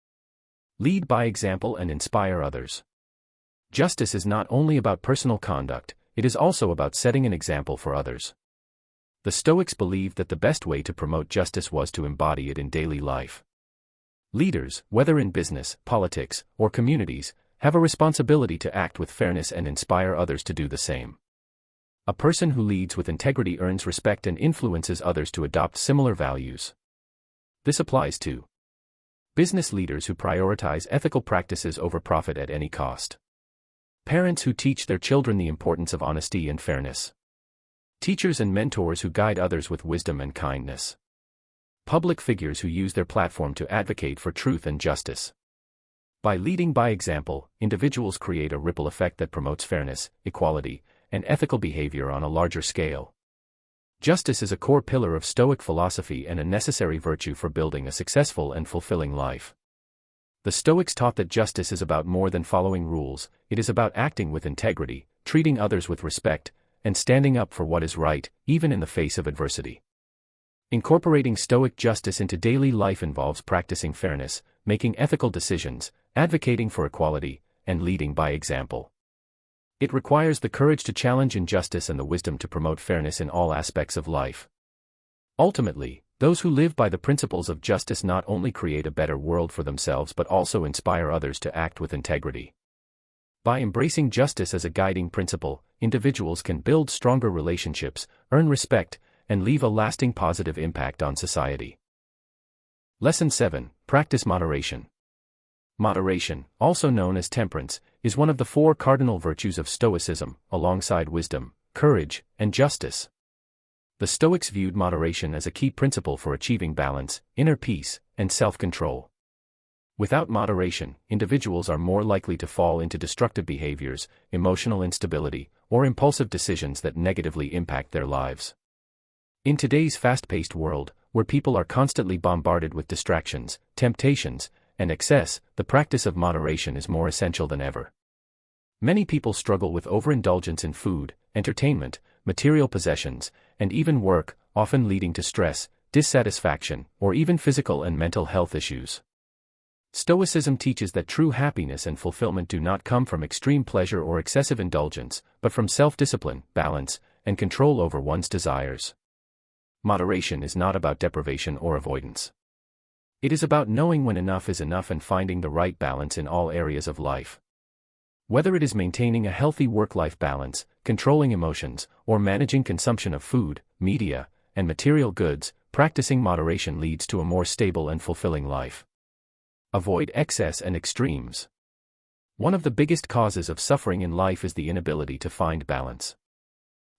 Speaker 1: Lead by example and inspire others. Justice is not only about personal conduct, it is also about setting an example for others. The Stoics believed that the best way to promote justice was to embody it in daily life. Leaders, whether in business, politics, or communities, have a responsibility to act with fairness and inspire others to do the same. A person who leads with integrity earns respect and influences others to adopt similar values. This applies to business leaders who prioritize ethical practices over profit at any cost. Parents who teach their children the importance of honesty and fairness. Teachers and mentors who guide others with wisdom and kindness. Public figures who use their platform to advocate for truth and justice. By leading by example, individuals create a ripple effect that promotes fairness, equality, and ethical behavior on a larger scale. Justice is a core pillar of Stoic philosophy and a necessary virtue for building a successful and fulfilling life. The Stoics taught that justice is about more than following rules, it is about acting with integrity, treating others with respect, and standing up for what is right, even in the face of adversity. Incorporating Stoic justice into daily life involves practicing fairness, making ethical decisions, advocating for equality, and leading by example. It requires the courage to challenge injustice and the wisdom to promote fairness in all aspects of life. Ultimately, those who live by the principles of justice not only create a better world for themselves but also inspire others to act with integrity. By embracing justice as a guiding principle, individuals can build stronger relationships, earn respect, and leave a lasting positive impact on society. Lesson 7. Practice moderation. Moderation, also known as temperance, is one of the 4 cardinal virtues of Stoicism, alongside wisdom, courage, and justice. The Stoics viewed moderation as a key principle for achieving balance, inner peace, and self-control. Without moderation, individuals are more likely to fall into destructive behaviors, emotional instability, or impulsive decisions that negatively impact their lives. In today's fast-paced world, where people are constantly bombarded with distractions, temptations, and excess, the practice of moderation is more essential than ever. Many people struggle with overindulgence in food, entertainment, material possessions, and even work, often leading to stress, dissatisfaction, or even physical and mental health issues. Stoicism teaches that true happiness and fulfillment do not come from extreme pleasure or excessive indulgence, but from self-discipline, balance, and control over one's desires. Moderation is not about deprivation or avoidance. It is about knowing when enough is enough and finding the right balance in all areas of life. Whether it is maintaining a healthy work-life balance, controlling emotions, or managing consumption of food, media, and material goods, practicing moderation leads to a more stable and fulfilling life. Avoid excess and extremes. One of the biggest causes of suffering in life is the inability to find balance.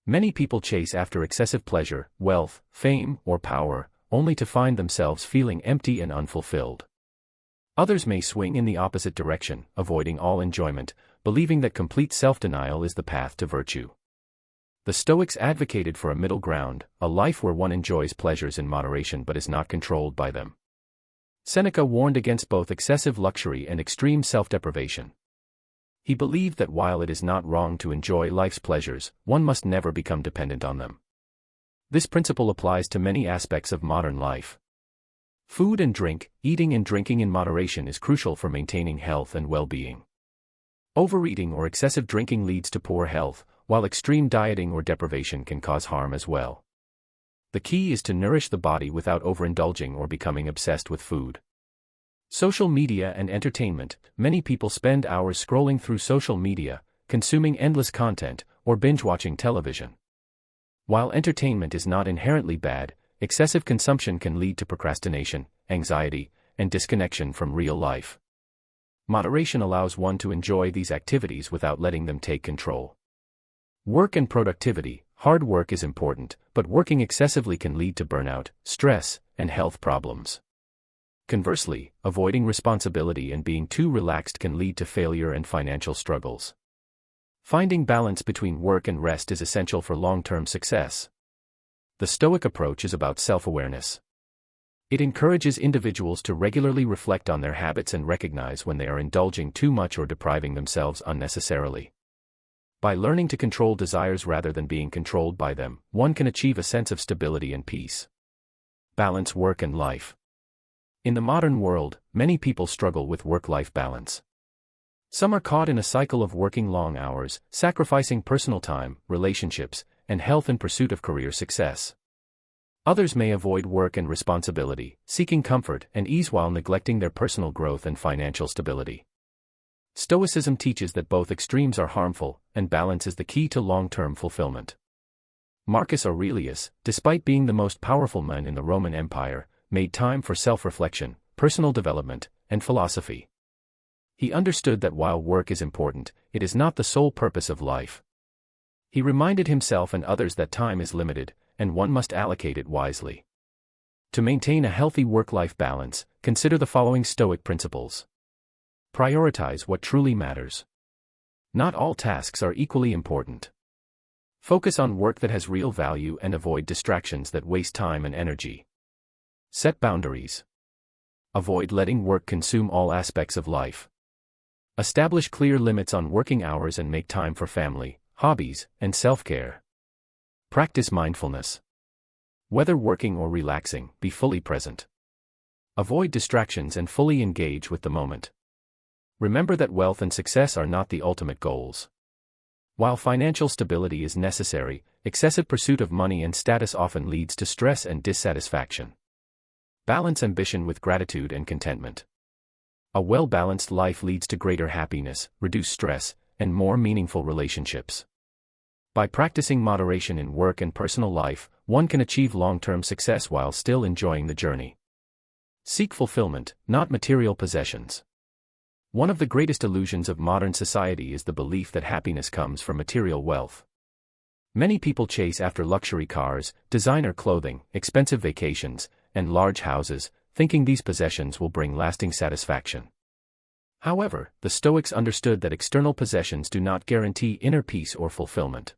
Speaker 1: Many people chase after excessive pleasure, wealth, fame, or power, only to find themselves feeling empty and unfulfilled. Others may swing in the opposite direction, avoiding all enjoyment, believing that complete self-denial is the path to virtue. The Stoics advocated for a middle ground, a life where one enjoys pleasures in moderation but is not controlled by them. Seneca warned against both excessive luxury and extreme self-deprivation. He believed that while it is not wrong to enjoy life's pleasures, one must never become dependent on them. This principle applies to many aspects of modern life. Food and drink, eating and drinking in moderation is crucial for maintaining health and well-being. Overeating or excessive drinking leads to poor health, while extreme dieting or deprivation can cause harm as well. The key is to nourish the body without overindulging or becoming obsessed with food. Social media and entertainment. Many people spend hours scrolling through social media, consuming endless content, or binge-watching television. While entertainment is not inherently bad, excessive consumption can lead to procrastination, anxiety, and disconnection from real life. Moderation allows one to enjoy these activities without letting them take control. Work and productivity. Hard work is important, but working excessively can lead to burnout, stress, and health problems. Conversely, avoiding responsibility and being too relaxed can lead to failure and financial struggles. Finding balance between work and rest is essential for long-term success. The Stoic approach is about self-awareness. It encourages individuals to regularly reflect on their habits and recognize when they are indulging too much or depriving themselves unnecessarily. By learning to control desires rather than being controlled by them, one can achieve a sense of stability and peace. Balance work and life. In the modern world, many people struggle with work-life balance. Some are caught in a cycle of working long hours, sacrificing personal time, relationships, and health in pursuit of career success. Others may avoid work and responsibility, seeking comfort and ease while neglecting their personal growth and financial stability. Stoicism teaches that both extremes are harmful, and balance is the key to long-term fulfillment. Marcus Aurelius, despite being the most powerful man in the Roman Empire, made time for self-reflection, personal development, and philosophy. He understood that while work is important, it is not the sole purpose of life. He reminded himself and others that time is limited, and one must allocate it wisely. To maintain a healthy work-life balance, consider the following Stoic principles. Prioritize what truly matters. Not all tasks are equally important. Focus on work that has real value and avoid distractions that waste time and energy. Set boundaries. Avoid letting work consume all aspects of life. Establish clear limits on working hours and make time for family, hobbies, and self-care. Practice mindfulness. Whether working or relaxing, be fully present. Avoid distractions and fully engage with the moment. Remember that wealth and success are not the ultimate goals. While financial stability is necessary, excessive pursuit of money and status often leads to stress and dissatisfaction. Balance ambition with gratitude and contentment. A well-balanced life leads to greater happiness, reduced stress, and more meaningful relationships. By practicing moderation in work and personal life, one can achieve long-term success while still enjoying the journey. Seek fulfillment, not material possessions. One of the greatest illusions of modern society is the belief that happiness comes from material wealth. Many people chase after luxury cars, designer clothing, expensive vacations, and large houses, thinking these possessions will bring lasting satisfaction. However, the Stoics understood that external possessions do not guarantee inner peace or fulfillment.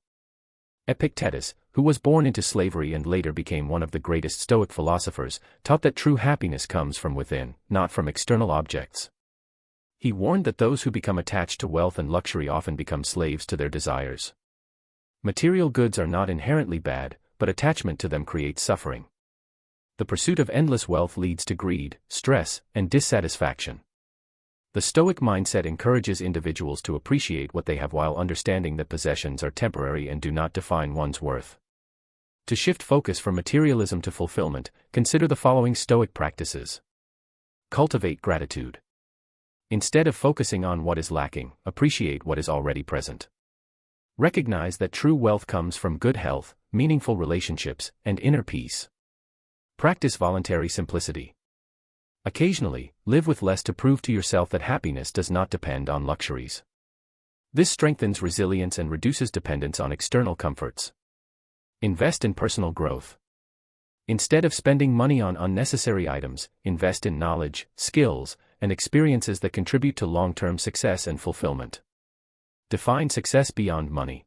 Speaker 1: Epictetus, who was born into slavery and later became one of the greatest Stoic philosophers, taught that true happiness comes from within, not from external objects. He warned that those who become attached to wealth and luxury often become slaves to their desires. Material goods are not inherently bad, but attachment to them creates suffering. The pursuit of endless wealth leads to greed, stress, and dissatisfaction. The Stoic mindset encourages individuals to appreciate what they have while understanding that possessions are temporary and do not define one's worth. To shift focus from materialism to fulfillment, consider the following Stoic practices. Cultivate gratitude. Instead of focusing on what is lacking, appreciate what is already present. Recognize that true wealth comes from good health, meaningful relationships, and inner peace. Practice voluntary simplicity. Occasionally, live with less to prove to yourself that happiness does not depend on luxuries. This strengthens resilience and reduces dependence on external comforts. Invest in personal growth. Instead of spending money on unnecessary items, invest in knowledge, skills, and experiences that contribute to long-term success and fulfillment. Define success beyond money.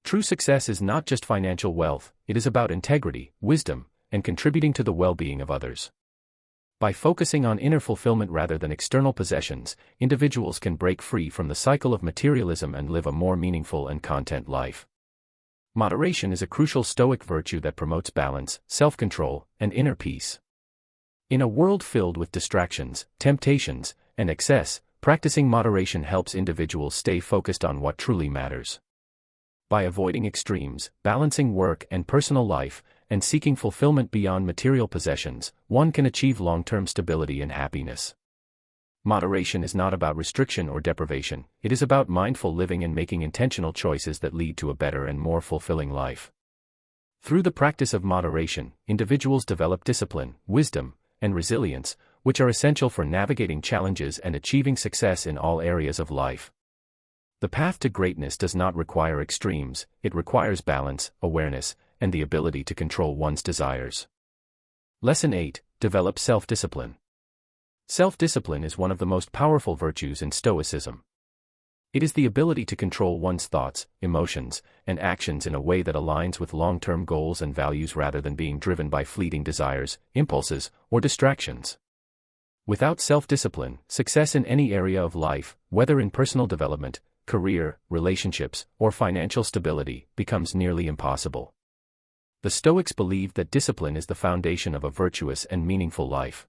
Speaker 1: True success is not just financial wealth, it is about integrity, wisdom, and contributing to the well-being of others. By focusing on inner fulfillment rather than external possessions, individuals can break free from the cycle of materialism and live a more meaningful and content life. Moderation is a crucial Stoic virtue that promotes balance, self-control, and inner peace. In a world filled with distractions, temptations, and excess, practicing moderation helps individuals stay focused on what truly matters. By avoiding extremes, balancing work and personal life, and seeking fulfillment beyond material possessions, one can achieve long-term stability and happiness. Moderation is not about restriction or deprivation, it is about mindful living and making intentional choices that lead to a better and more fulfilling life. Through the practice of moderation, individuals develop discipline, wisdom, and resilience, which are essential for navigating challenges and achieving success in all areas of life. The path to greatness does not require extremes, it requires balance, awareness, and the ability to control one's desires. Lesson 8. Develop self-discipline. Self-discipline is one of the most powerful virtues in Stoicism. It is the ability to control one's thoughts, emotions, and actions in a way that aligns with long-term goals and values rather than being driven by fleeting desires, impulses, or distractions. Without self-discipline, success in any area of life, whether in personal development, career, relationships, or financial stability, becomes nearly impossible. The Stoics believed that discipline is the foundation of a virtuous and meaningful life.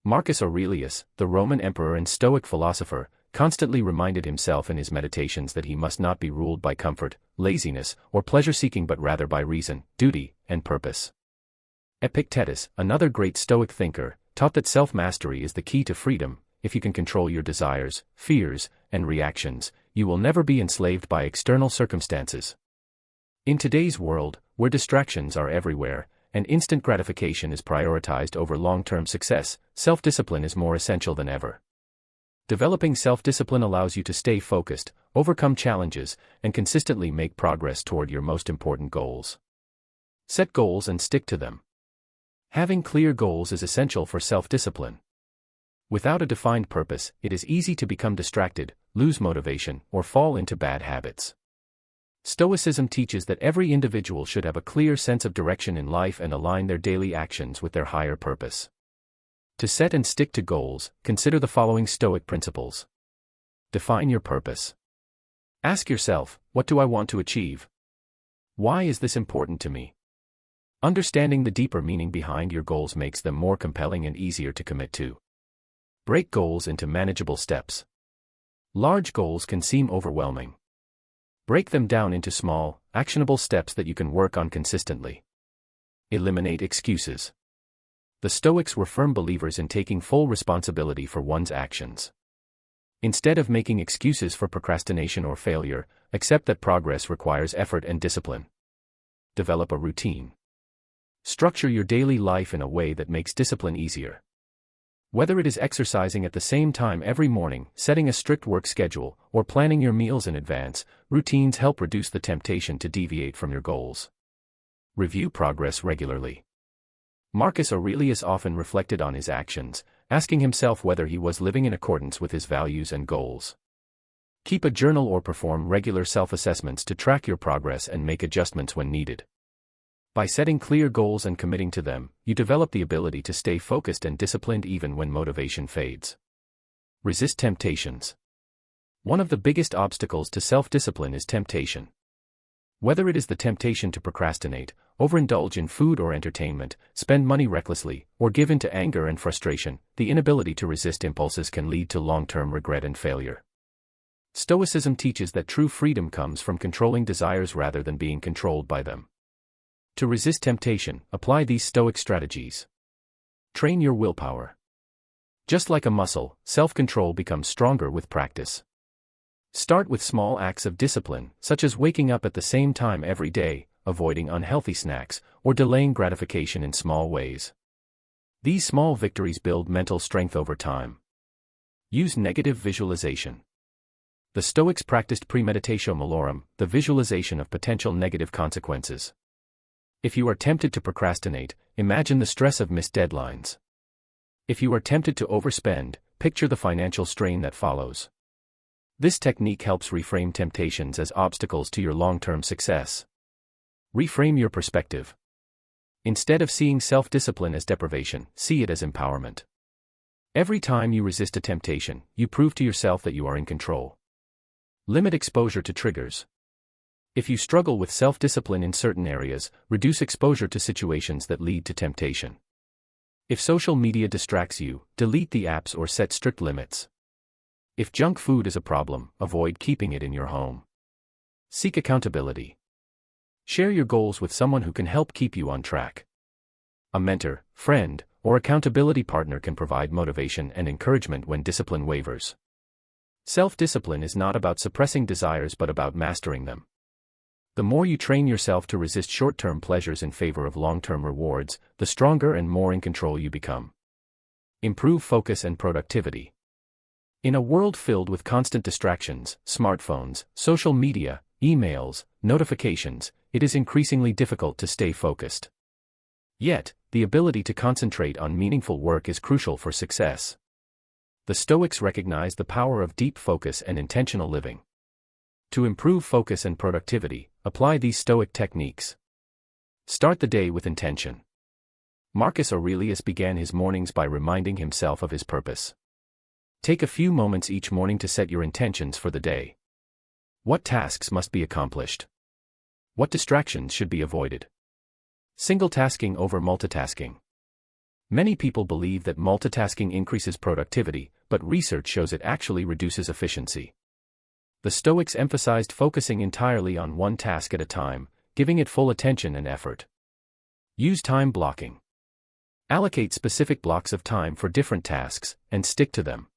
Speaker 1: Marcus Aurelius, the Roman emperor and Stoic philosopher, constantly reminded himself in his meditations that he must not be ruled by comfort, laziness, or pleasure-seeking but rather by reason, duty, and purpose. Epictetus, another great Stoic thinker, taught that self-mastery is the key to freedom. If you can control your desires, fears, and reactions, you will never be enslaved by external circumstances. In today's world, where distractions are everywhere, and instant gratification is prioritized over long-term success, self-discipline is more essential than ever. Developing self-discipline allows you to stay focused, overcome challenges, and consistently make progress toward your most important goals. Set goals and stick to them. Having clear goals is essential for self-discipline. Without a defined purpose, it is easy to become distracted, lose motivation, or fall into bad habits. Stoicism teaches that every individual should have a clear sense of direction in life and align their daily actions with their higher purpose. To set and stick to goals, consider the following Stoic principles. Define your purpose. Ask yourself, what do I want to achieve? Why is this important to me? Understanding the deeper meaning behind your goals makes them more compelling and easier to commit to. Break goals into manageable steps. Large goals can seem overwhelming. Break them down into small, actionable steps that you can work on consistently. Eliminate excuses. The Stoics were firm believers in taking full responsibility for one's actions. Instead of making excuses for procrastination or failure, accept that progress requires effort and discipline. Develop a routine. Structure your daily life in a way that makes discipline easier. Whether it is exercising at the same time every morning, setting a strict work schedule, or planning your meals in advance, routines help reduce the temptation to deviate from your goals. Review progress regularly. Marcus Aurelius often reflected on his actions, asking himself whether he was living in accordance with his values and goals. Keep a journal or perform regular self-assessments to track your progress and make adjustments when needed. By setting clear goals and committing to them, you develop the ability to stay focused and disciplined even when motivation fades. Resist temptations. One of the biggest obstacles to self-discipline is temptation. Whether it is the temptation to procrastinate, overindulge in food or entertainment, spend money recklessly, or give in to anger and frustration, the inability to resist impulses can lead to long-term regret and failure. Stoicism teaches that true freedom comes from controlling desires rather than being controlled by them. To resist temptation, apply these Stoic strategies. Train your willpower. Just like a muscle, self-control becomes stronger with practice. Start with small acts of discipline, such as waking up at the same time every day, avoiding unhealthy snacks, or delaying gratification in small ways. These small victories build mental strength over time. Use negative visualization. The Stoics practiced premeditatio malorum, the visualization of potential negative consequences. If you are tempted to procrastinate, imagine the stress of missed deadlines. If you are tempted to overspend, picture the financial strain that follows. This technique helps reframe temptations as obstacles to your long-term success. Reframe your perspective. Instead of seeing self-discipline as deprivation, see it as empowerment. Every time you resist a temptation, you prove to yourself that you are in control. Limit exposure to triggers. If you struggle with self-discipline in certain areas, reduce exposure to situations that lead to temptation. If social media distracts you, delete the apps or set strict limits. If junk food is a problem, avoid keeping it in your home. Seek accountability. Share your goals with someone who can help keep you on track. A mentor, friend, or accountability partner can provide motivation and encouragement when discipline wavers. Self-discipline is not about suppressing desires but about mastering them. The more you train yourself to resist short-term pleasures in favor of long-term rewards, the stronger and more in control you become. Improve focus and productivity. In a world filled with constant distractions, smartphones, social media, emails, notifications, it is increasingly difficult to stay focused. Yet, the ability to concentrate on meaningful work is crucial for success. The Stoics recognize the power of deep focus and intentional living. To improve focus and productivity, apply these Stoic techniques. Start the day with intention. Marcus Aurelius began his mornings by reminding himself of his purpose. Take a few moments each morning to set your intentions for the day. What tasks must be accomplished? What distractions should be avoided? Single tasking over multitasking. Many people believe that multitasking increases productivity, but research shows it actually reduces efficiency. The Stoics emphasized focusing entirely on one task at a time, giving it full attention and effort. Use time blocking. Allocate specific blocks of time for different tasks, and stick to them.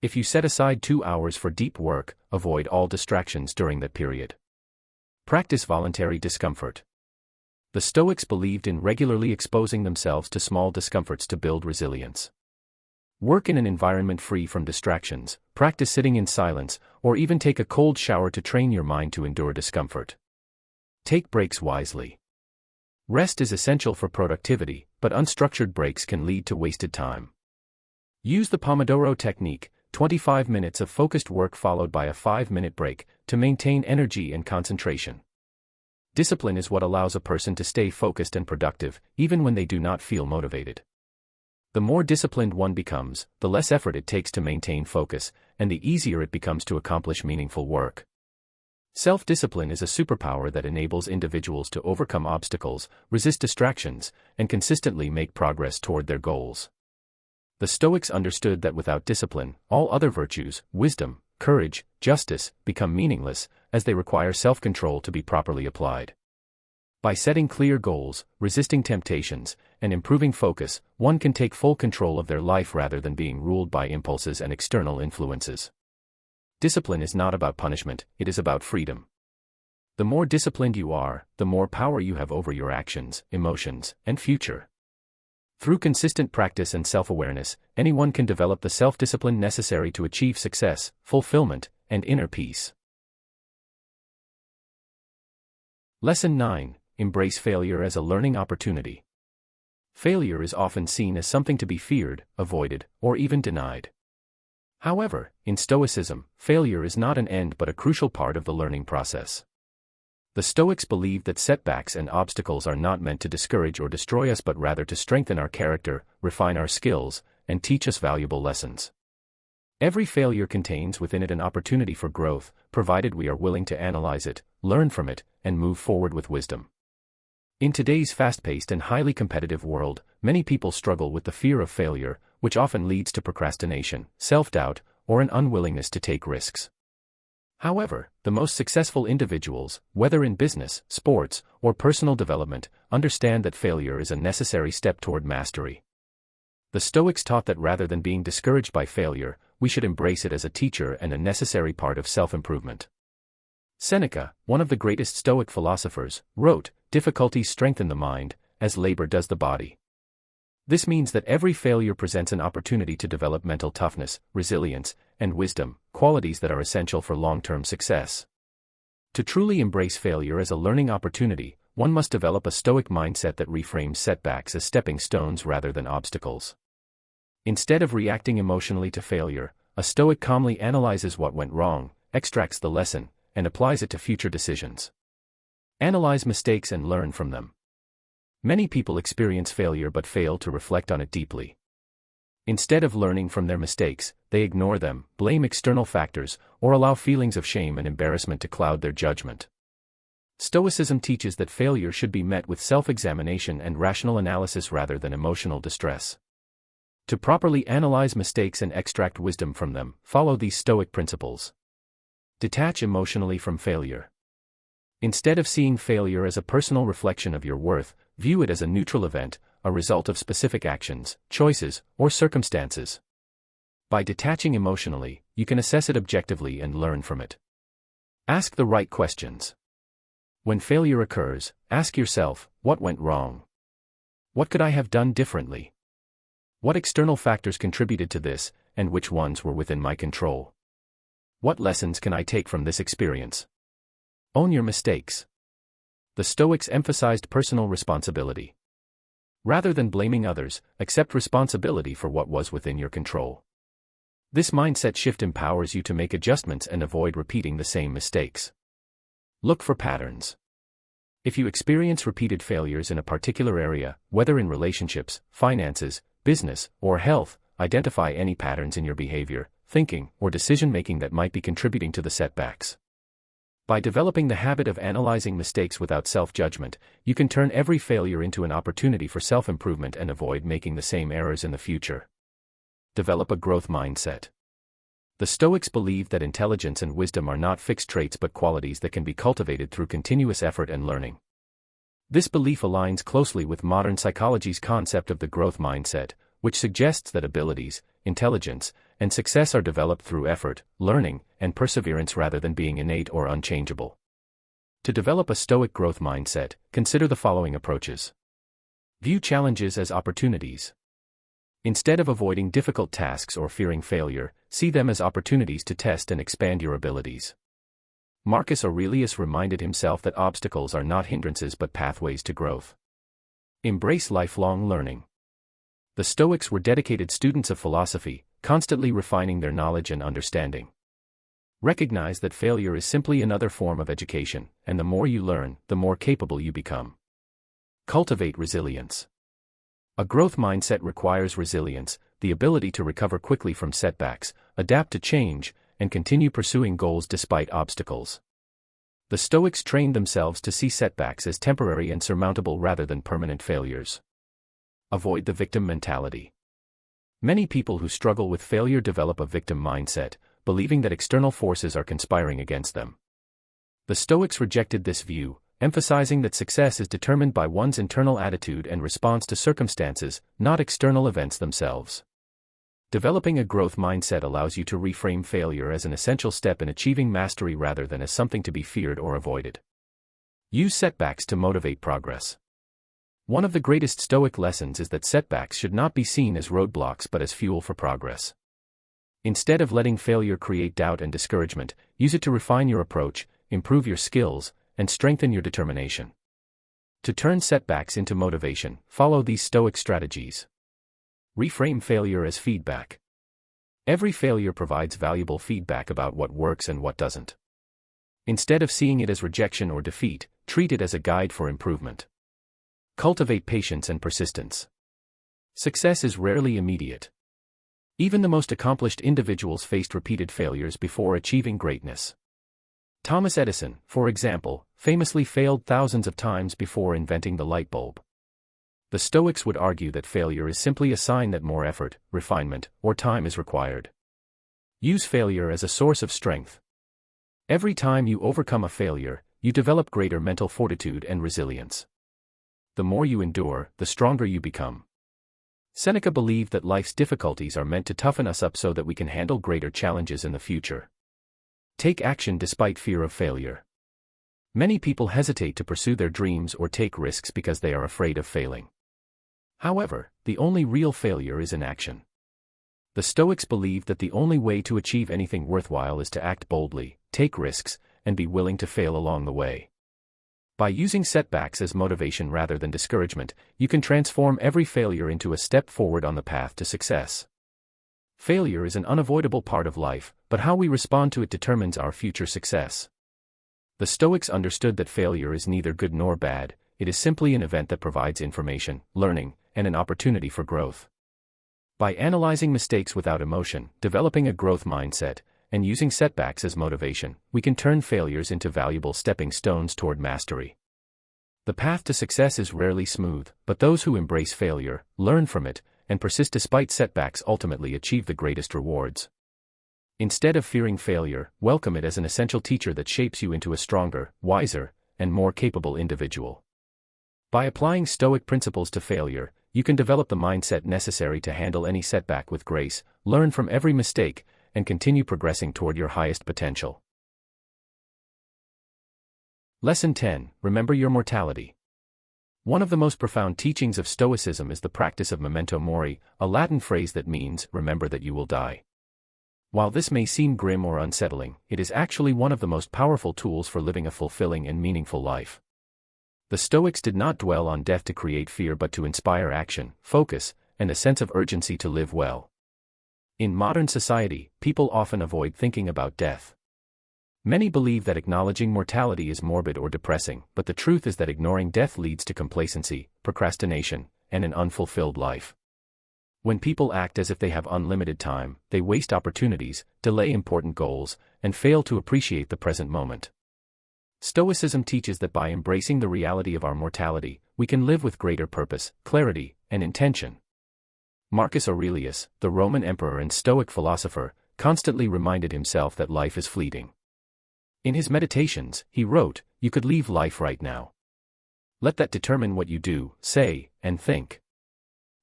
Speaker 1: If you set aside 2 hours for deep work, avoid all distractions during that period. Practice voluntary discomfort. The Stoics believed in regularly exposing themselves to small discomforts to build resilience. Work in an environment free from distractions, practice sitting in silence, or even take a cold shower to train your mind to endure discomfort. Take breaks wisely. Rest is essential for productivity, but unstructured breaks can lead to wasted time. Use the Pomodoro technique, 25 minutes of focused work followed by a 5-minute break, to maintain energy and concentration. Discipline is what allows a person to stay focused and productive, even when they do not feel motivated. The more disciplined one becomes, the less effort it takes to maintain focus, and the easier it becomes to accomplish meaningful work. Self-discipline is a superpower that enables individuals to overcome obstacles, resist distractions, and consistently make progress toward their goals. The Stoics understood that without discipline, all other virtues, wisdom, courage, justice, become meaningless, as they require self-control to be properly applied. By setting clear goals, resisting temptations, and improving focus, one can take full control of their life rather than being ruled by impulses and external influences. Discipline is not about punishment, it is about freedom. The more disciplined you are, the more power you have over your actions, emotions, and future. Through consistent practice and self-awareness, anyone can develop the self-discipline necessary to achieve success, fulfillment, and inner peace. Lesson 9. Embrace failure as a learning opportunity. Failure is often seen as something to be feared, avoided, or even denied. However, in Stoicism, failure is not an end but a crucial part of the learning process. The Stoics believe that setbacks and obstacles are not meant to discourage or destroy us but rather to strengthen our character, refine our skills, and teach us valuable lessons. Every failure contains within it an opportunity for growth, provided we are willing to analyze it, learn from it, and move forward with wisdom. In today's fast-paced and highly competitive world, many people struggle with the fear of failure, which often leads to procrastination, self-doubt, or an unwillingness to take risks. However, the most successful individuals, whether in business, sports, or personal development, understand that failure is a necessary step toward mastery. The Stoics taught that rather than being discouraged by failure, we should embrace it as a teacher and a necessary part of self-improvement. Seneca, one of the greatest Stoic philosophers, wrote, "Difficulties strengthen the mind, as labor does the body." This means that every failure presents an opportunity to develop mental toughness, resilience, and wisdom, qualities that are essential for long-term success. To truly embrace failure as a learning opportunity, one must develop a Stoic mindset that reframes setbacks as stepping stones rather than obstacles. Instead of reacting emotionally to failure, a Stoic calmly analyzes what went wrong, extracts the lesson, and applies it to future decisions. Analyze mistakes and learn from them. Many people experience failure but fail to reflect on it deeply. Instead of learning from their mistakes, they ignore them, blame external factors, or allow feelings of shame and embarrassment to cloud their judgment. Stoicism teaches that failure should be met with self-examination and rational analysis rather than emotional distress. To properly analyze mistakes and extract wisdom from them, follow these Stoic principles. Detach emotionally from failure. Instead of seeing failure as a personal reflection of your worth, view it as a neutral event, a result of specific actions, choices, or circumstances. By detaching emotionally, you can assess it objectively and learn from it. Ask the right questions. When failure occurs, ask yourself, what went wrong? What could I have done differently? What external factors contributed to this, and which ones were within my control? What lessons can I take from this experience? Own your mistakes. The Stoics emphasized personal responsibility. Rather than blaming others, accept responsibility for what was within your control. This mindset shift empowers you to make adjustments and avoid repeating the same mistakes. Look for patterns. If you experience repeated failures in a particular area, whether in relationships, finances, business, or health, identify any patterns in your behavior, thinking, or decision-making that might be contributing to the setbacks. By developing the habit of analyzing mistakes without self-judgment, you can turn every failure into an opportunity for self-improvement and avoid making the same errors in the future. Develop a growth mindset. The Stoics believe that intelligence and wisdom are not fixed traits but qualities that can be cultivated through continuous effort and learning. This belief aligns closely with modern psychology's concept of the growth mindset, which suggests that abilities, intelligence, and success are developed through effort, learning, and perseverance rather than being innate or unchangeable. To develop a Stoic growth mindset, consider the following approaches. View challenges as opportunities. Instead of avoiding difficult tasks or fearing failure, see them as opportunities to test and expand your abilities. Marcus Aurelius reminded himself that obstacles are not hindrances but pathways to growth. Embrace lifelong learning. The Stoics were dedicated students of philosophy, constantly refining their knowledge and understanding. Recognize that failure is simply another form of education, and the more you learn, the more capable you become. Cultivate resilience. A growth mindset requires resilience, the ability to recover quickly from setbacks, adapt to change, and continue pursuing goals despite obstacles. The Stoics trained themselves to see setbacks as temporary and surmountable rather than permanent failures. Avoid the victim mentality. Many people who struggle with failure develop a victim mindset, believing that external forces are conspiring against them. The Stoics rejected this view, emphasizing that success is determined by one's internal attitude and response to circumstances, not external events themselves. Developing a growth mindset allows you to reframe failure as an essential step in achieving mastery rather than as something to be feared or avoided. Use setbacks to motivate progress. One of the greatest Stoic lessons is that setbacks should not be seen as roadblocks but as fuel for progress. Instead of letting failure create doubt and discouragement, use it to refine your approach, improve your skills, and strengthen your determination. To turn setbacks into motivation, follow these Stoic strategies. Reframe failure as feedback. Every failure provides valuable feedback about what works and what doesn't. Instead of seeing it as rejection or defeat, treat it as a guide for improvement. Cultivate patience and persistence. Success is rarely immediate. Even the most accomplished individuals faced repeated failures before achieving greatness. Thomas Edison, for example, famously failed thousands of times before inventing the light bulb. The Stoics would argue that failure is simply a sign that more effort, refinement, or time is required. Use failure as a source of strength. Every time you overcome a failure, you develop greater mental fortitude and resilience. The more you endure, the stronger you become. Seneca believed that life's difficulties are meant to toughen us up so that we can handle greater challenges in the future. Take action despite fear of failure. Many people hesitate to pursue their dreams or take risks because they are afraid of failing. However, the only real failure is inaction. The Stoics believed that the only way to achieve anything worthwhile is to act boldly, take risks, and be willing to fail along the way. By using setbacks as motivation rather than discouragement, you can transform every failure into a step forward on the path to success. Failure is an unavoidable part of life, but how we respond to it determines our future success. The Stoics understood that failure is neither good nor bad, it is simply an event that provides information, learning, and an opportunity for growth. By analyzing mistakes without emotion, developing a growth mindset, and using setbacks as motivation, we can turn failures into valuable stepping stones toward mastery. The path to success is rarely smooth, but those who embrace failure, learn from it, and persist despite setbacks ultimately achieve the greatest rewards. Instead of fearing failure, welcome it as an essential teacher that shapes you into a stronger, wiser, and more capable individual. By applying Stoic principles to failure, you can develop the mindset necessary to handle any setback with grace, learn from every mistake, and continue progressing toward your highest potential. Lesson 10. Remember your mortality. One of the most profound teachings of Stoicism is the practice of memento mori, a Latin phrase that means, remember that you will die. While this may seem grim or unsettling, it is actually one of the most powerful tools for living a fulfilling and meaningful life. The Stoics did not dwell on death to create fear but to inspire action, focus, and a sense of urgency to live well. In modern society, people often avoid thinking about death. Many believe that acknowledging mortality is morbid or depressing, but the truth is that ignoring death leads to complacency, procrastination, and an unfulfilled life. When people act as if they have unlimited time, they waste opportunities, delay important goals, and fail to appreciate the present moment. Stoicism teaches that by embracing the reality of our mortality, we can live with greater purpose, clarity, and intention. Marcus Aurelius, the Roman emperor and Stoic philosopher, constantly reminded himself that life is fleeting. In his meditations, he wrote, "You could leave life right now. Let that determine what you do, say, and think."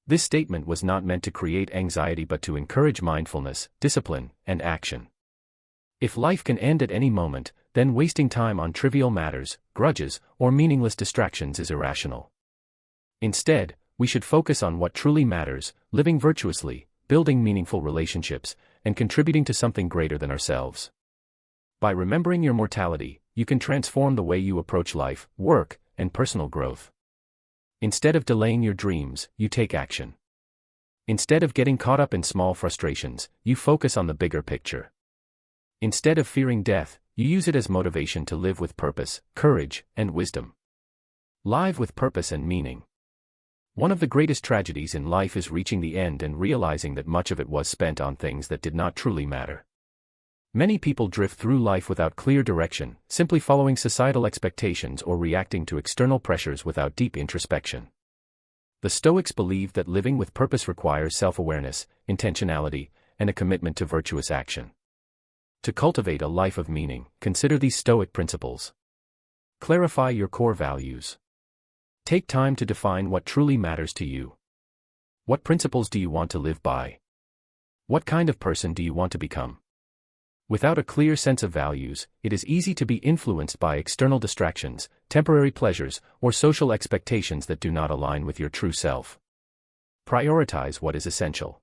Speaker 1: This statement was not meant to create anxiety but to encourage mindfulness, discipline, and action. If life can end at any moment, then wasting time on trivial matters, grudges, or meaningless distractions is irrational. Instead, we should focus on what truly matters, living virtuously, building meaningful relationships, and contributing to something greater than ourselves. By remembering your mortality, you can transform the way you approach life, work, and personal growth. Instead of delaying your dreams, you take action. Instead of getting caught up in small frustrations, you focus on the bigger picture. Instead of fearing death, you use it as motivation to live with purpose, courage, and wisdom. Live with purpose and meaning. One of the greatest tragedies in life is reaching the end and realizing that much of it was spent on things that did not truly matter. Many people drift through life without clear direction, simply following societal expectations or reacting to external pressures without deep introspection. The Stoics believed that living with purpose requires self-awareness, intentionality, and a commitment to virtuous action. To cultivate a life of meaning, consider these Stoic principles. Clarify your core values. Take time to define what truly matters to you. What principles do you want to live by? What kind of person do you want to become? Without a clear sense of values, it is easy to be influenced by external distractions, temporary pleasures, or social expectations that do not align with your true self. Prioritize what is essential.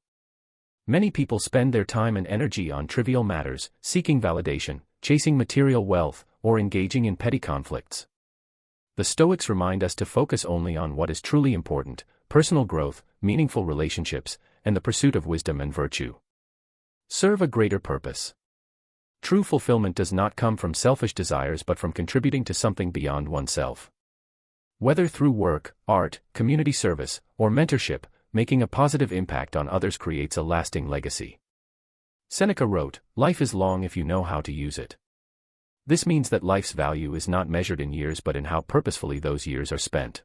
Speaker 1: Many people spend their time and energy on trivial matters, seeking validation, chasing material wealth, or engaging in petty conflicts. The Stoics remind us to focus only on what is truly important: personal growth, meaningful relationships, and the pursuit of wisdom and virtue. Serve a greater purpose. True fulfillment does not come from selfish desires but from contributing to something beyond oneself. Whether through work, art, community service, or mentorship, making a positive impact on others creates a lasting legacy. Seneca wrote, "Life is long if you know how to use it." This means that life's value is not measured in years but in how purposefully those years are spent.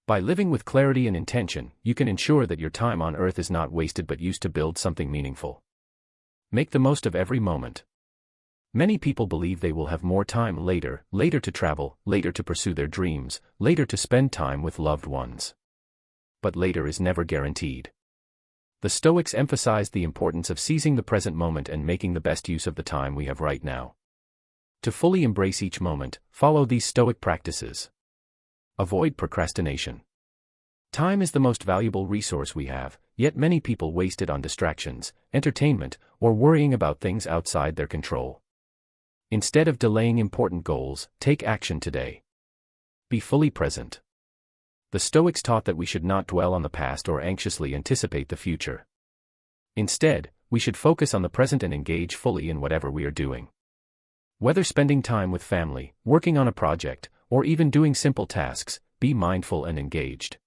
Speaker 1: By living with clarity and intention, you can ensure that your time on earth is not wasted but used to build something meaningful. Make the most of every moment. Many people believe they will have more time later to travel, later to pursue their dreams, later to spend time with loved ones. But later is never guaranteed. The Stoics emphasized the importance of seizing the present moment and making the best use of the time we have right now. To fully embrace each moment, follow these Stoic practices. Avoid procrastination. Time is the most valuable resource we have, yet many people waste it on distractions, entertainment, or worrying about things outside their control. Instead of delaying important goals, take action today. Be fully present. The Stoics taught that we should not dwell on the past or anxiously anticipate the future. Instead, we should focus on the present and engage fully in whatever we are doing. Whether spending time with family, working on a project, or even doing simple tasks, be mindful and engaged.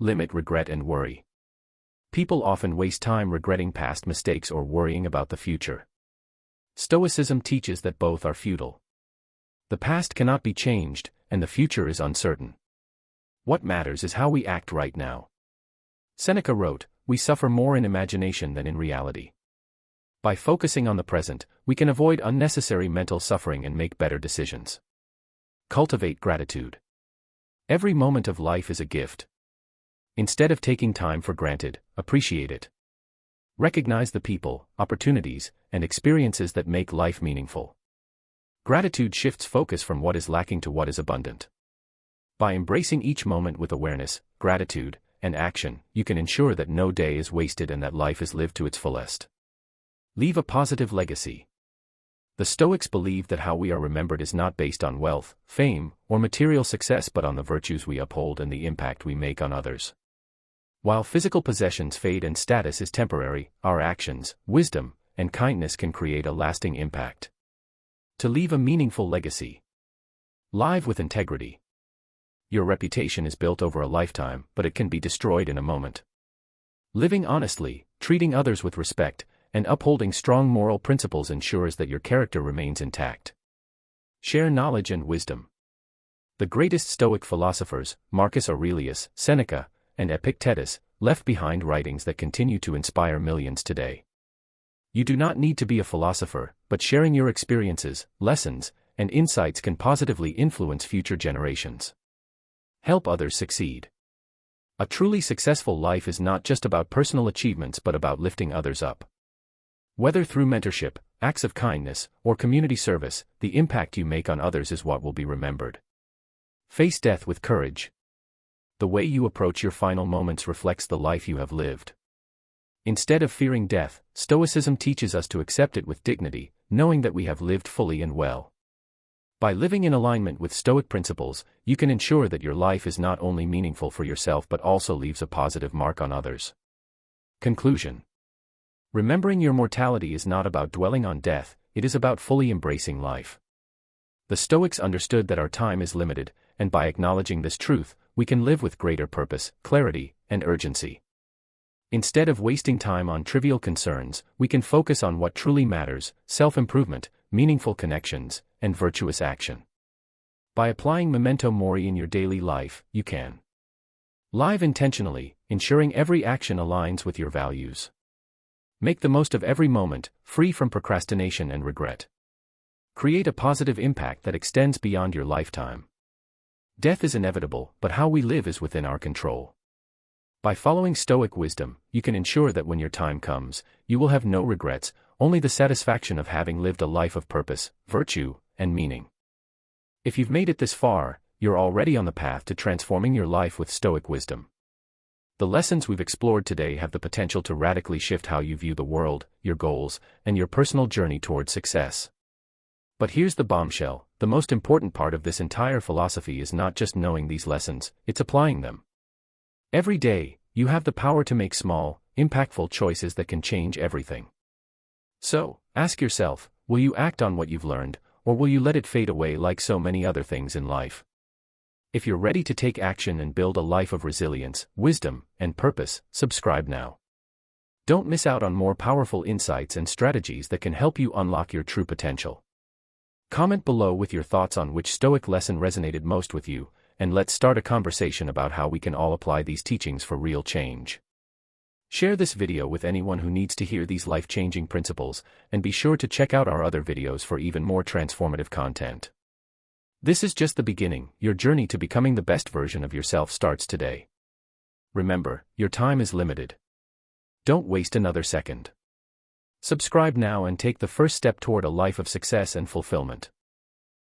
Speaker 1: Limit regret and worry. People often waste time regretting past mistakes or worrying about the future. Stoicism teaches that both are futile. The past cannot be changed, and the future is uncertain. What matters is how we act right now. Seneca wrote, "We suffer more in imagination than in reality." By focusing on the present, we can avoid unnecessary mental suffering and make better decisions. Cultivate gratitude. Every moment of life is a gift. Instead of taking time for granted, appreciate it. Recognize the people, opportunities, and experiences that make life meaningful. Gratitude shifts focus from what is lacking to what is abundant. By embracing each moment with awareness, gratitude, and action, you can ensure that no day is wasted and that life is lived to its fullest. Leave a positive legacy. The Stoics believe that how we are remembered is not based on wealth, fame, or material success but on the virtues we uphold and the impact we make on others. While physical possessions fade and status is temporary, our actions, wisdom, and kindness can create a lasting impact. To leave a meaningful legacy. Live with integrity. Your reputation is built over a lifetime, but it can be destroyed in a moment. Living honestly, treating others with respect, and upholding strong moral principles ensures that your character remains intact. Share knowledge and wisdom. The greatest Stoic philosophers, Marcus Aurelius, Seneca, and Epictetus, left behind writings that continue to inspire millions today. You do not need to be a philosopher, but sharing your experiences, lessons, and insights can positively influence future generations. Help others succeed. A truly successful life is not just about personal achievements but about lifting others up. Whether through mentorship, acts of kindness, or community service, the impact you make on others is what will be remembered. Face death with courage. The way you approach your final moments reflects the life you have lived. Instead of fearing death, Stoicism teaches us to accept it with dignity, knowing that we have lived fully and well. By living in alignment with Stoic principles, you can ensure that your life is not only meaningful for yourself but also leaves a positive mark on others. Conclusion. Remembering your mortality is not about dwelling on death, it is about fully embracing life. The Stoics understood that our time is limited, and by acknowledging this truth, we can live with greater purpose, clarity, and urgency. Instead of wasting time on trivial concerns, we can focus on what truly matters: self-improvement, meaningful connections, and virtuous action. By applying memento mori in your daily life, you can live intentionally, ensuring every action aligns with your values. Make the most of every moment, free from procrastination and regret. Create a positive impact that extends beyond your lifetime. Death is inevitable, but how we live is within our control. By following Stoic wisdom, you can ensure that when your time comes, you will have no regrets, only the satisfaction of having lived a life of purpose, virtue, and meaning. If you've made it this far, you're already on the path to transforming your life with Stoic wisdom. The lessons we've explored today have the potential to radically shift how you view the world, your goals, and your personal journey toward success. But here's the bombshell: the most important part of this entire philosophy is not just knowing these lessons, it's applying them. Every day, you have the power to make small, impactful choices that can change everything. So, ask yourself, will you act on what you've learned, or will you let it fade away like so many other things in life? If you're ready to take action and build a life of resilience, wisdom, and purpose, subscribe now. Don't miss out on more powerful insights and strategies that can help you unlock your true potential. Comment below with your thoughts on which Stoic lesson resonated most with you, and let's start a conversation about how we can all apply these teachings for real change. Share this video with anyone who needs to hear these life-changing principles, and be sure to check out our other videos for even more transformative content. This is just the beginning. Your journey to becoming the best version of yourself starts today. Remember, your time is limited. Don't waste another second. Subscribe now and take the first step toward a life of success and fulfillment.